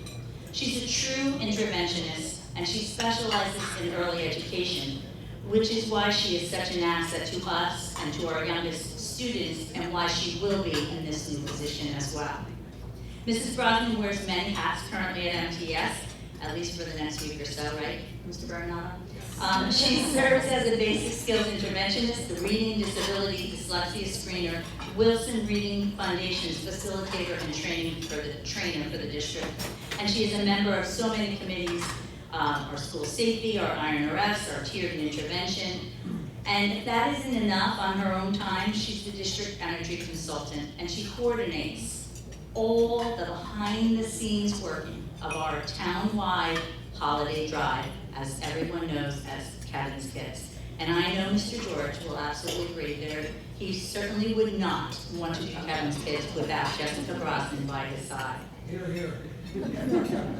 She's a true interventionist, and she specializes in early education, which is why she is such an asset to us and to our youngest students, and why she will be in this new position as well. Mrs. Brosnan wears many hats currently at MTS, at least for the next week or so, right, Mr. Bernardo? She serves as a basic skills interventionist, the Reading Disability Dyslexia Screener, Wilson Reading Foundation's facilitator and trainer for the district. And she is a member of so many committees, our school safety, our IRS, our tiered intervention. And if that isn't enough on her own time, she's the district energy consultant, and she coordinates all the behind-the-scenes working of our town-wide holiday drive, as everyone knows as Kevin's Kids. And I know Mr. George will absolutely agree there. He certainly would not want to do Kevin's Kids without Jessica Brosnan by his side. Here, here.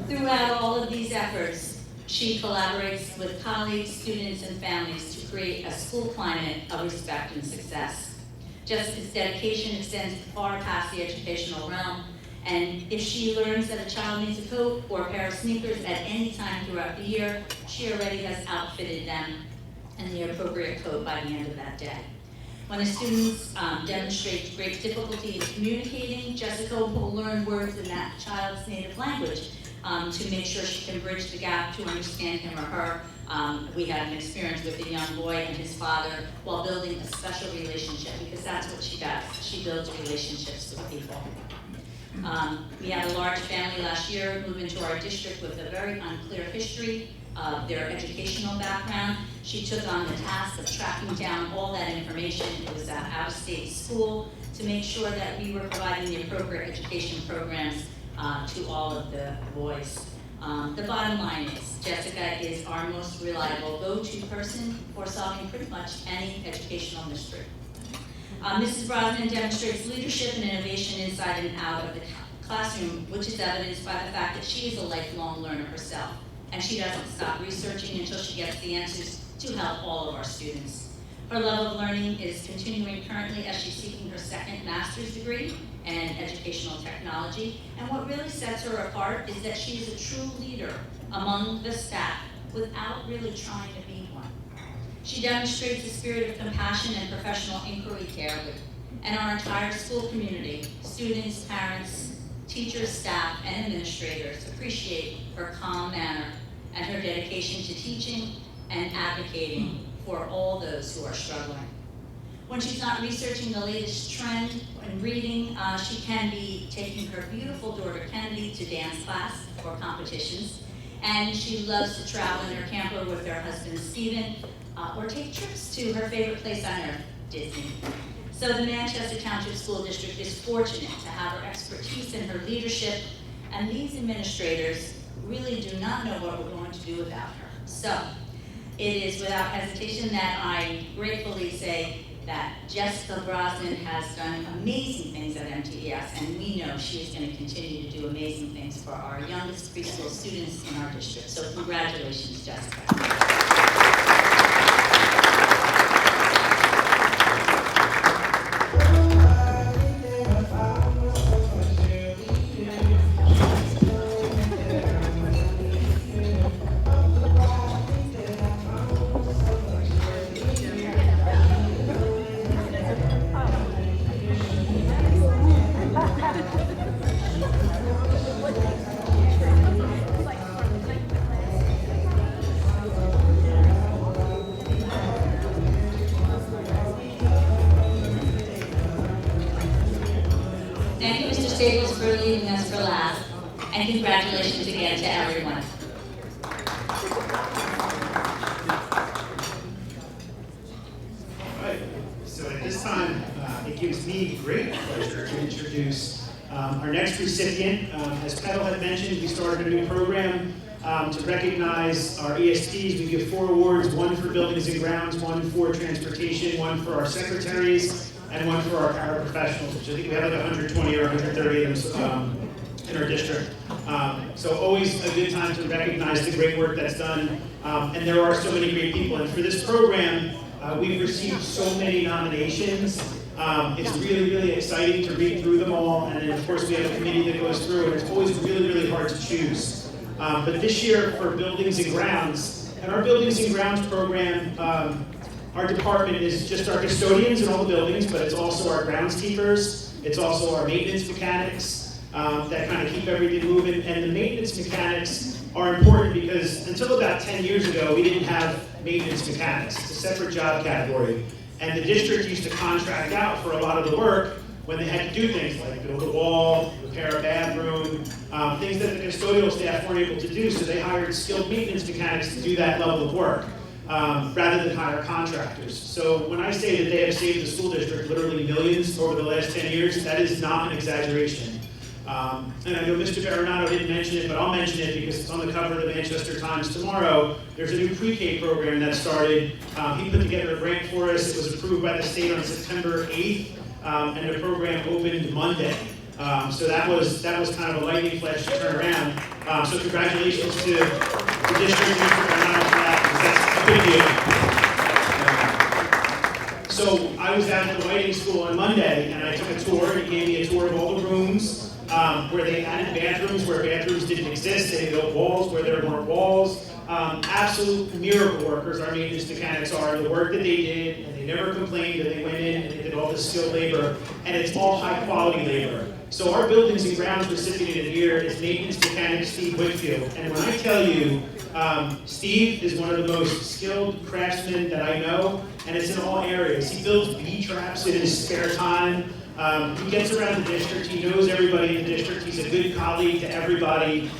Throughout all of these efforts, she collaborates with colleagues, students, and families to create a school climate of respect and success. Jessica's dedication extends far past the educational realm, and if she learns that a child needs a coat or a pair of sneakers at any time throughout the year, she already has outfitted them in the appropriate coat by the end of that day. When a student demonstrates great difficulty in communicating, Jessica will learn words in that child's native language to make sure she can bridge the gap to understand him or her. We had an experience with a young boy and his father while building a special relationship, because that's what she does. She builds relationships with people. We had a large family last year move into our district with a very unclear history of their educational background. She took on the task of tracking down all that information. It was an out-of-state school to make sure that we were providing the appropriate education programs to all of the boys. The bottom line is, Jessica is our most reliable go-to person for solving pretty much any educational mystery. Mrs. Brosnan demonstrates leadership and innovation inside and out of the classroom, which is evidenced by the fact that she is a lifelong learner herself, and she doesn't stop researching until she gets the answers to help all of our students. Her love of learning is continuing currently as she's seeking her second master's degree in educational technology, and what really sets her apart is that she is a true leader among the staff without really trying to be one. She demonstrates a spirit of compassion and professional inquiry care, and our entire school community, students, parents, teachers, staff, and administrators appreciate her calm manner and her dedication to teaching and advocating for all those who are struggling. When she's not researching the latest trend in reading, she can be taking her beautiful daughter Kennedy to dance class or competitions, and she loves to travel in her camper with her husband Stephen, or take trips to her favorite place on earth, Disney. So the Manchester Township School District is fortunate to have her expertise and her leadership, and these administrators really do not know what we're going to do without her. So it is without hesitation that I gratefully say that Jessica Brosnan has done amazing things at MTES, and we know she is going to continue to do amazing things for our youngest preschool students in our district. So congratulations, Jessica. For leaving us for last, and congratulations again to everyone. the great pleasure to introduce our next recipient. As Petal had mentioned, we started a new program to recognize our ESPs. We give 4 awards, 1 for buildings and grounds, 1 for transportation, 1 for our secretaries, and 1 for our paraprofessionals, which I think we have like 120 or 130 of them in our district. So always a good time to recognize the great work that's done. And there are so many great people. And for this program, we've received so many nominations. It's really, really exciting to read through them all. And then of course we have a committee that goes through, and it's always really, really hard to choose. But this year for buildings and grounds, and our buildings and grounds program, our department is just our custodians in all the buildings, but it's also our groundskeepers, it's also our maintenance mechanics, that kind of keep everything moving. And the maintenance mechanics are important because until about 10 years ago, we didn't have maintenance mechanics. It's a separate job category. And the district used to contract out for a lot of the work when they had to do things like build a wall, repair a bathroom, things that the custodial staff weren't able to do. So they hired skilled maintenance mechanics to do that level of work, rather than hire contractors. So when I say that they have saved the school district literally millions over the last 10 years, that is not an exaggeration. And I know Mr. Baronato didn't mention it, but I'll mention it because it's on the cover of the Manchester Times tomorrow. There's a new pre-K program that started. He put together a grant for us. It was approved by the state on September 8th, and the program opened Monday. So that was kind of a lightning flash to turn around. So congratulations to the district, Mr. Baronato, for that, because that's a big deal. So I was out at the Whiting School on Monday, and I took a tour, and he gave me a tour of all the rooms, where they added bathrooms where bathrooms didn't exist. They built walls where there weren't walls. Absolute miracle workers our maintenance mechanics are. The work that they did, and they never complained, and they went in and they did all this skilled labor, and it's all high quality labor. So our buildings and grounds recipient of the year is maintenance mechanic Steve Whitfield. And when I tell you, Steve is one of the most skilled craftsmen that I know, and it's in all areas. He builds bee traps in his spare time. He gets around the district, he knows everybody in the district, he's a good colleague to everybody.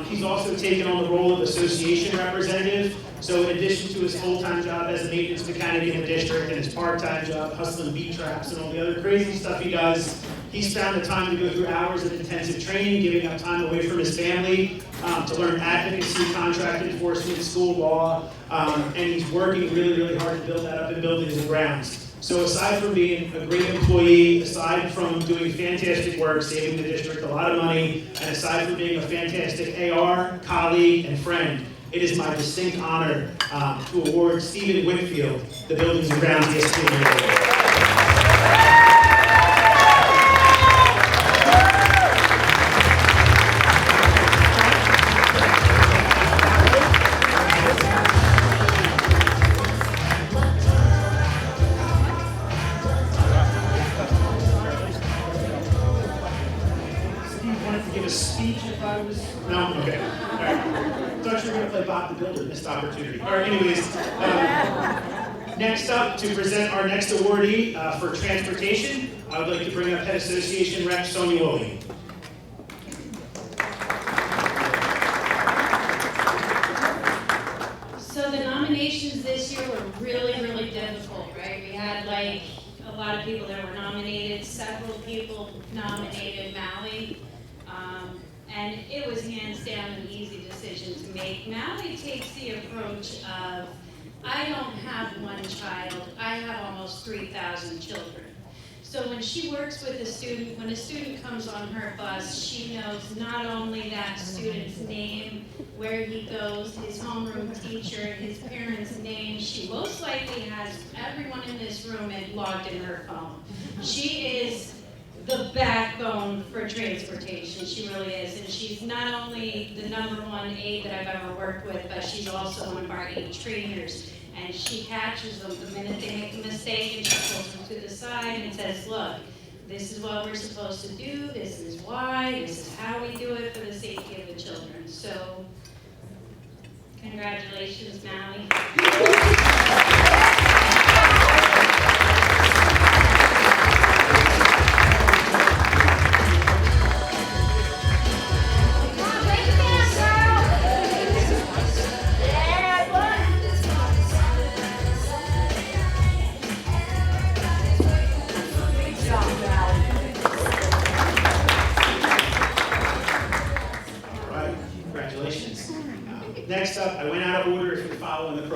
He's also taken on the role of association representative. So in addition to his full-time job as a maintenance mechanic in the district and his part-time job hustling bee traps and all the other crazy stuff he does, he's found the time to go through hours of intensive training, giving up time away from his family to learn advocacy, contract enforcement, school law, and he's working really, really hard to build that up in buildings and grounds. So aside from being a great employee, aside from doing fantastic work, saving the district a lot of money, and aside from being a fantastic AR, colleague, and friend, it is my distinct honor to award Stephen Whitfield the Buildings and Grounds ESP Award. No? Okay. All right. Thought you were going to play Bob the Builder, missed opportunity. All right, anyways. Next up, to present our next awardee for transportation, I would like to bring up Head Association Rep Sonia Woolley. So the nominations this year were really, really difficult, right? We had like a lot of people that were nominated, several people nominated Maui. And it was hands down an easy decision to make. Maui takes the approach of, I don't have one child, I have almost 3,000 children. So when she works with a student, when a student comes on her bus, she knows not only that student's name, where he goes, his homeroom teacher, his parents' name. She most likely has everyone in this room logged in her phone. She is the backbone for transportation, she really is. And she's not only the #1 aide that I've ever worked with, but she's also one of our aide trainers. And she catches them the minute they make a mistake, and she pulls them to the side and says, look, this is what we're supposed to do, this is why, this is how we do it for the safety of the children. So, congratulations, Maui.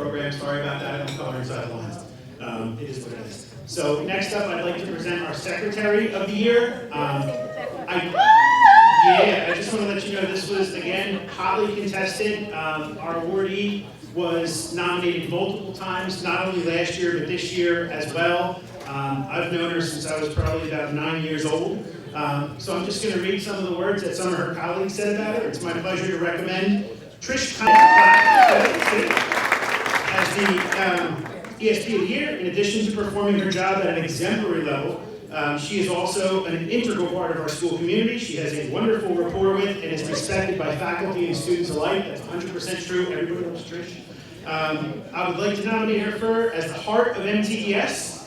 program. Sorry about that, I don't color inside the lines. It is what it is. So next up, I'd like to present our Secretary of the Year. I just want to let you know this was, again, hotly contested. Our awardee was nominated multiple times, not only last year, but this year as well. I've known her since I was probably about 9 years old. So I'm just going to read some of the words that some of her colleagues said about her. It's my pleasure to recommend Trish as the ESP of the Year. In addition to performing her job at an exemplary level, she is also an integral part of our school community. She has a wonderful rapport with and is respected by faculty and students alike. That's 100% true. Everybody loves Trish. I would like to nominate her as the heart of MTES.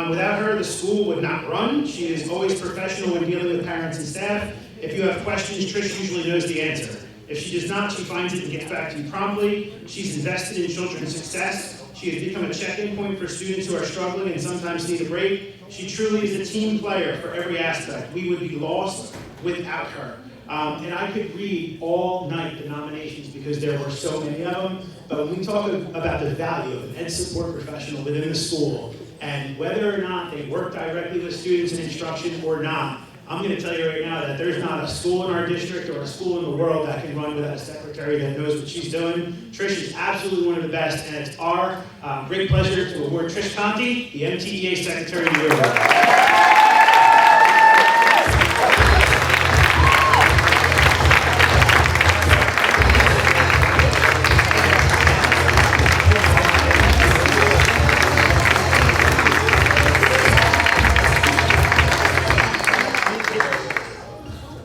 Without her, the school would not run. She is always professional when dealing with parents and staff. If you have questions, Trish usually knows the answer. If she does not, she finds it and gets back to you promptly. She's invested in children's success. She has become a check-in point for students who are struggling and sometimes need a break. She truly is a team player for every aspect. We would be lost without her. And I could read all night the nominations because there were so many of them. But when we talk about the value of an ed support professional within the school, and whether or not they work directly with students in instruction or not, I'm going to tell you right now that there's not a school in our district or a school in the world that can run without a secretary that knows what she's doing. Trish is absolutely one of the best, and it's our great pleasure to award Trish Conti the MTEA Secretary of the Year Award.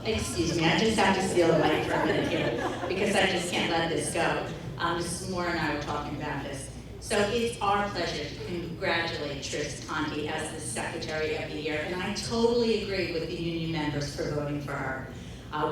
Excuse me, I just have to steal the mic for a minute here because I just can't let this go. Mrs. Moore and I were talking about this. So it's our pleasure to congratulate Trish Conti as the Secretary of the Year, and I totally agree with the union members for voting for her.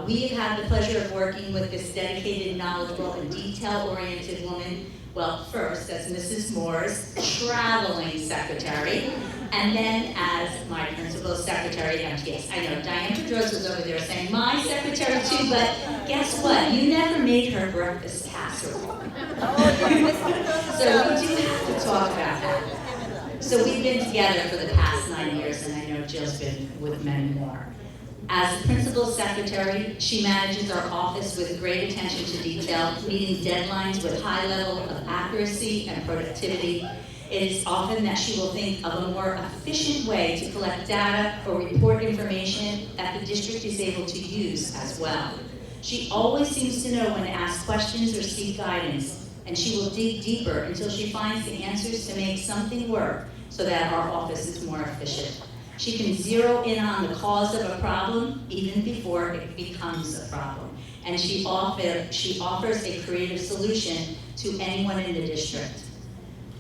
We have had the pleasure of working with this dedicated, knowledgeable, and detail-oriented woman, well, first as Mrs. Moore's traveling secretary, and then as my principal secretary at MTS. I know Diane Pedrosa was over there saying, my secretary too, but guess what? You never made her breakfast casserole. So we do have to talk about that. So we've been together for the past 9 years, and I know Jill's been with many more. As the principal secretary, she manages our office with great attention to detail, meeting deadlines with high level of accuracy and productivity. It is often that she will think of a more efficient way to collect data or report information that the district is able to use as well. She always seems to know when to ask questions or seek guidance, and she will dig deeper until she finds the answers to make something work so that our office is more efficient. She can zero in on the cause of a problem even before it becomes a problem, and she offers a creative solution to anyone in the district.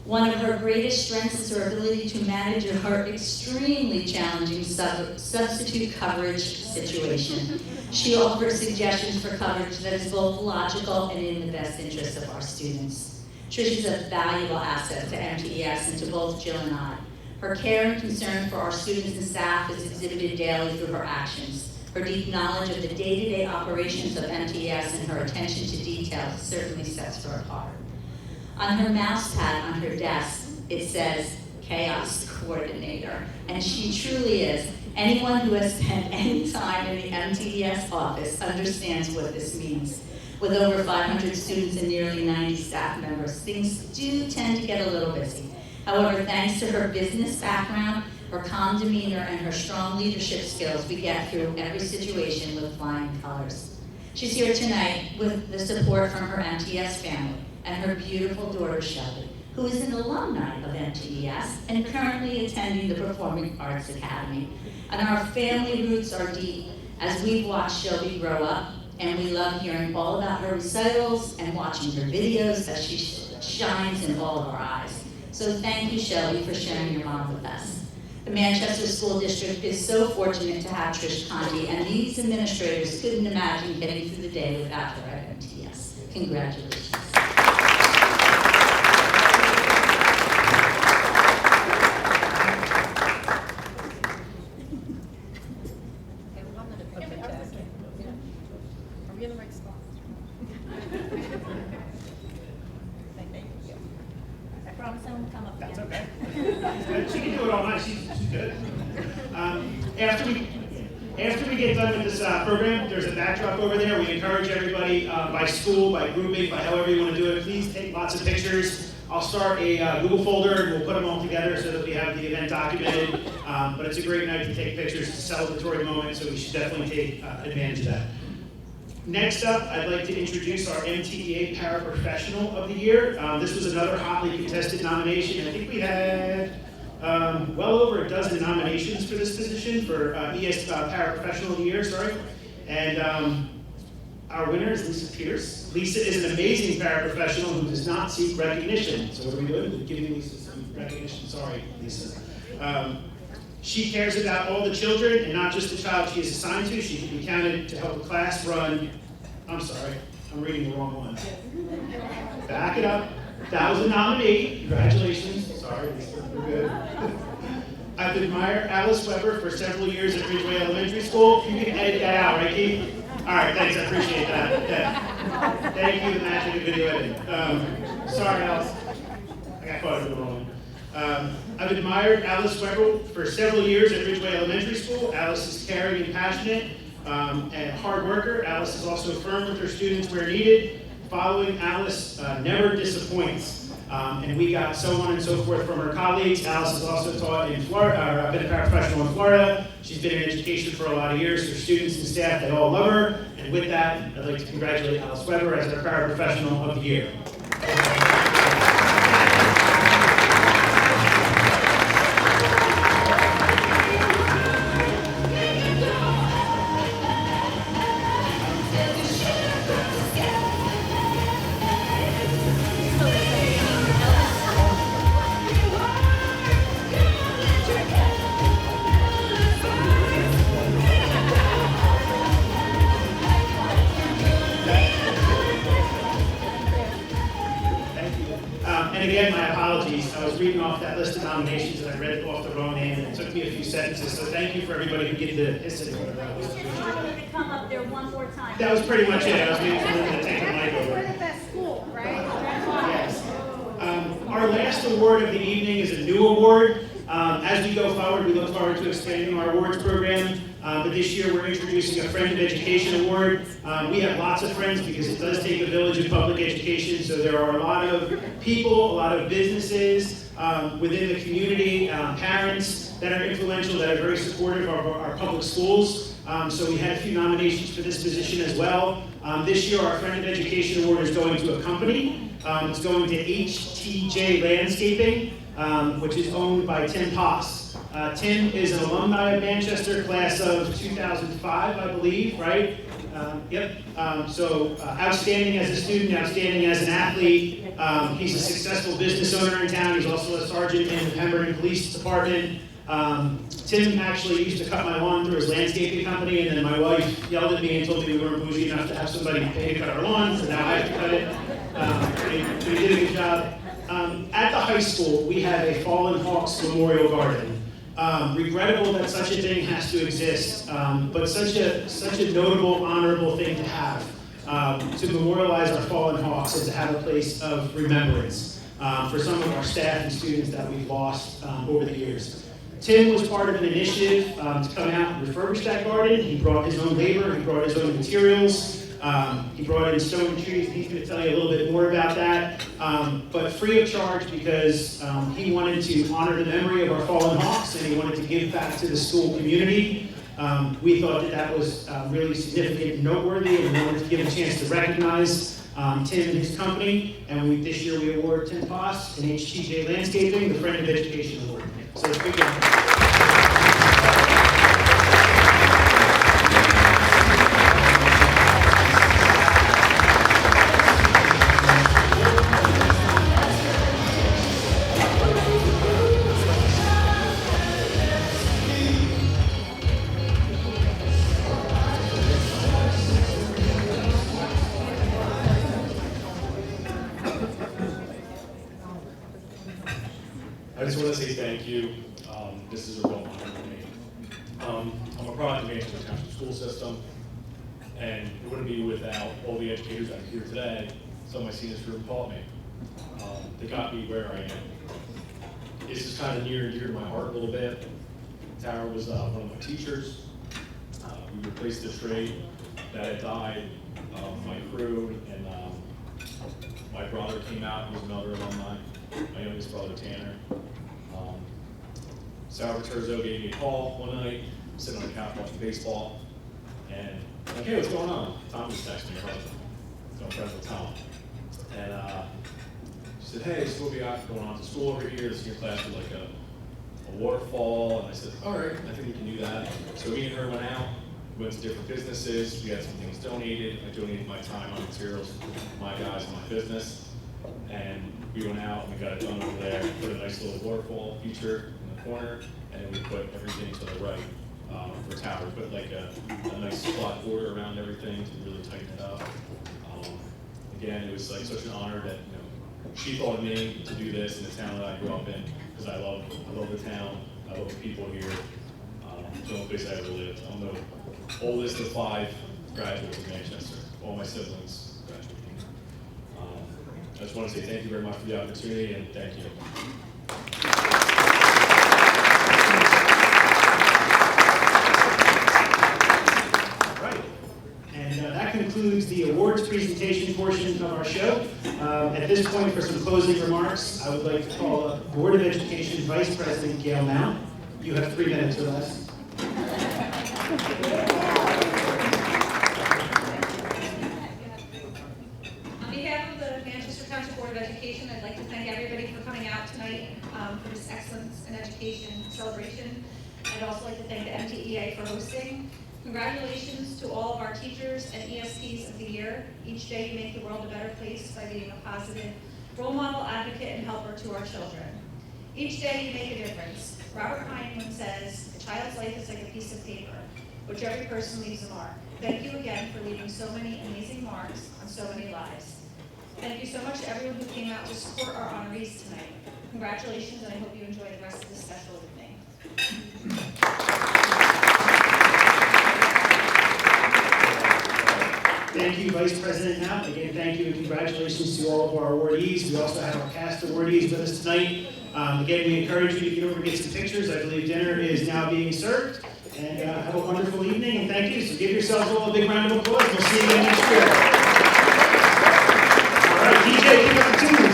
One of her greatest strengths is her ability to manage her extremely challenging substitute coverage situation. She offers suggestions for coverage that is both logical and in the best interest of our students. Trish is a valuable asset to MTES and to both Jill and I. Her care and concern for our students and staff is exhibited daily through her actions. Her deep knowledge of the day-to-day operations of MTES and her attention to detail certainly sets her apart. On her mouse pad on her desk, it says Chaos Coordinator, and she truly is. Anyone who has spent any time in the MTES office understands what this means. With over 500 students and nearly 90 staff members, things do tend to get a little busy. However, thanks to her business background, her calm demeanor, and her strong leadership skills, we get through every situation with flying colors. She's here tonight with the support from her MTES family and her beautiful daughter, Shelby, who is an alumni of MTES and currently attending the Performing Arts Academy. And our family roots are deep as we've watched Shelby grow up, and we love hearing all about her recitals and watching her videos as she shines in all of our eyes. So thank you, Shelby, for sharing your mom with us. The Manchester School District is so fortunate to have Trish Conti, and these administrators couldn't imagine getting through the day without her at MTES. Congratulations. Are we in the right spot? Thank you. promise I won't come up again. That's okay. She can do it all night. She's good. After we get done with this program, there's a backdrop over there. We encourage everybody by school, by grouping, by however you want to do it. Please take lots of pictures. I'll start a Google folder and we'll put them all together so that we have the event documented. But it's a great night to take pictures. It's a celebratory moment, so we should definitely take advantage of that. Next up, I'd like to introduce our MTEA Paraprofessional of the Year. This was another hotly contested nomination. I think we had well over a dozen nominations for this position for Paraprofessional of the Year, sorry. And our winner is Lisa Pierce. Lisa is an amazing paraprofessional who does not seek recognition. So what are we doing? We're giving Lisa some recognition. Sorry, Lisa. She cares about all the children and not just the child she is assigned to. She can be counted to help a class run. I'm sorry, I'm reading the wrong one. Back it up. That was a nominee. Congratulations. Sorry, Lisa, we're good. I've admired Alice Weber for several years at Ridgeway Elementary School. You can edit that out, right, Keith? All right, thanks, I appreciate that. Yeah. Thank you, the magic of video editing. Sorry, Alice. I got caught in the wrong one. I've admired Alice Weber for several years at Ridgeway Elementary School. Alice is caring and passionate and a hard worker. Alice is also firm with her students where needed. Following Alice never disappoints. And we got so on and so forth from her colleagues. Alice has also taught in Florida, been a paraprofessional in Florida. She's been in education for a lot of years. Her students and staff, they all love her. And with that, I'd like to congratulate Alice Weber as our Paraprofessional of the Year. And again, my apologies. I was reading off that list of nominations and I read off the wrong name and it took me a few sentences. So thank you for everybody who gave the history. You just wanted me to come up there one more time. That was pretty much it. I was waiting for them to take the mic over. We're the best school, right? Yes. Our last award of the evening is a new award. As we go forward, we look forward to expanding our awards program. But this year we're introducing a Friend of Education Award. We have lots of friends because it does take a village of public education. So there are a lot of people, a lot of businesses within the community, parents that are influential, that are very supportive of our public schools. So we had a few nominations for this position as well. This year our Friend of Education Award is going to a company. It's going to HTJ Landscaping, which is owned by Tim Poss. Tim is an alumni of Manchester, class of 2005, I believe, right? Yep. So outstanding as a student, outstanding as an athlete. He's a successful business owner in town. He's also a sergeant in the Pemberton Police Department. Tim actually used to cut my lawn through his landscaping company, and then my wife yelled at me and told me we weren't bougie enough to have somebody pay to cut our lawn, so now I have to cut it. So he did a good job. At the high school, we have a Fallen Hawks Memorial Garden. Regrettable that such a thing has to exist, but such a notable, honorable thing to have, to memorialize our fallen Hawks and to have a place of remembrance for some of our staff and students that we've lost over the years. Tim was part of an initiative to come out and refurbish that garden. He brought his own labor, he brought his own materials. He brought in stone trees. He's going to tell you a little bit more about that, but free of charge because he wanted to honor the memory of our fallen Hawks and he wanted to give back to the school community. We thought that was really significant and noteworthy, and we wanted to give a chance to recognize Tim and his company. And this year we award Tim Poss and HTJ Landscaping the Friend of Education Award. So it's a big one. I just want to say thank you. This is a real honor for me. I'm a product of Manchester Township school system, and it wouldn't be without all the educators that are here today. Some of my seniors group taught me. that got me where I am. This is kind of near and dear to my heart a little bit. Tara was one of my teachers. We replaced the trade that had died of my crew, and my brother came out. He was another alumni. My youngest brother, Tanner. Sal Terzo gave me a call one night, sitting on the couch watching baseball, and I'm like, hey, what's going on? Tom just texted me, her husband. So I'm friends with Tom. And she said, hey, so what we got going on to school over here? This year class was like a waterfall. And I said, all right, I think we can do that. So me and her went out, went to different businesses. We had some things donated. I donated my time, my materials, my guys, and my business. And we went out and we got it done over there, put a nice little waterfall feature in the corner, and then we put everything to the right for Tower. We put like a nice flat border around everything to really tighten it up. Again, it was like such an honor that she thought of me to do this in the town that I grew up in, because I love the town, I love the people here. It's the only place I ever lived. I'm the oldest of 5 graduates of Manchester. All my siblings graduated here. I just want to say thank you very much for the opportunity, and thank you. That concludes the awards presentation portion of our show. At this point, for some closing remarks, I would like to call up Board of Education Vice President Gail Mount. You have 3 minutes with us. On behalf of the Manchester Township Board of Education, I'd like to thank everybody for coming out tonight for this Excellence in Education celebration. I'd also like to thank the MTEA for hosting. Congratulations to all of our teachers and ESPs of the year. Each day you make the world a better place by being a positive role model, advocate, and helper to our children. Each day you make a difference. Robert Heinlein says, a child's life is like a piece of paper, which every person leaves a mark. Thank you again for leaving so many amazing marks on so many lives. Thank you so much to everyone who came out to support our honorees tonight. Congratulations, and I hope you enjoy the rest of this special evening. Thank you, Vice President Mount. Again, thank you and congratulations to all of our awardees. We also have our cast awardees with us tonight. Again, we encourage you to get over and get some pictures. I believe dinner is now being served. And have a wonderful evening, and thank you. So give yourselves all a big round of applause. We'll see you again next year. All right, DJ, pick up the tune.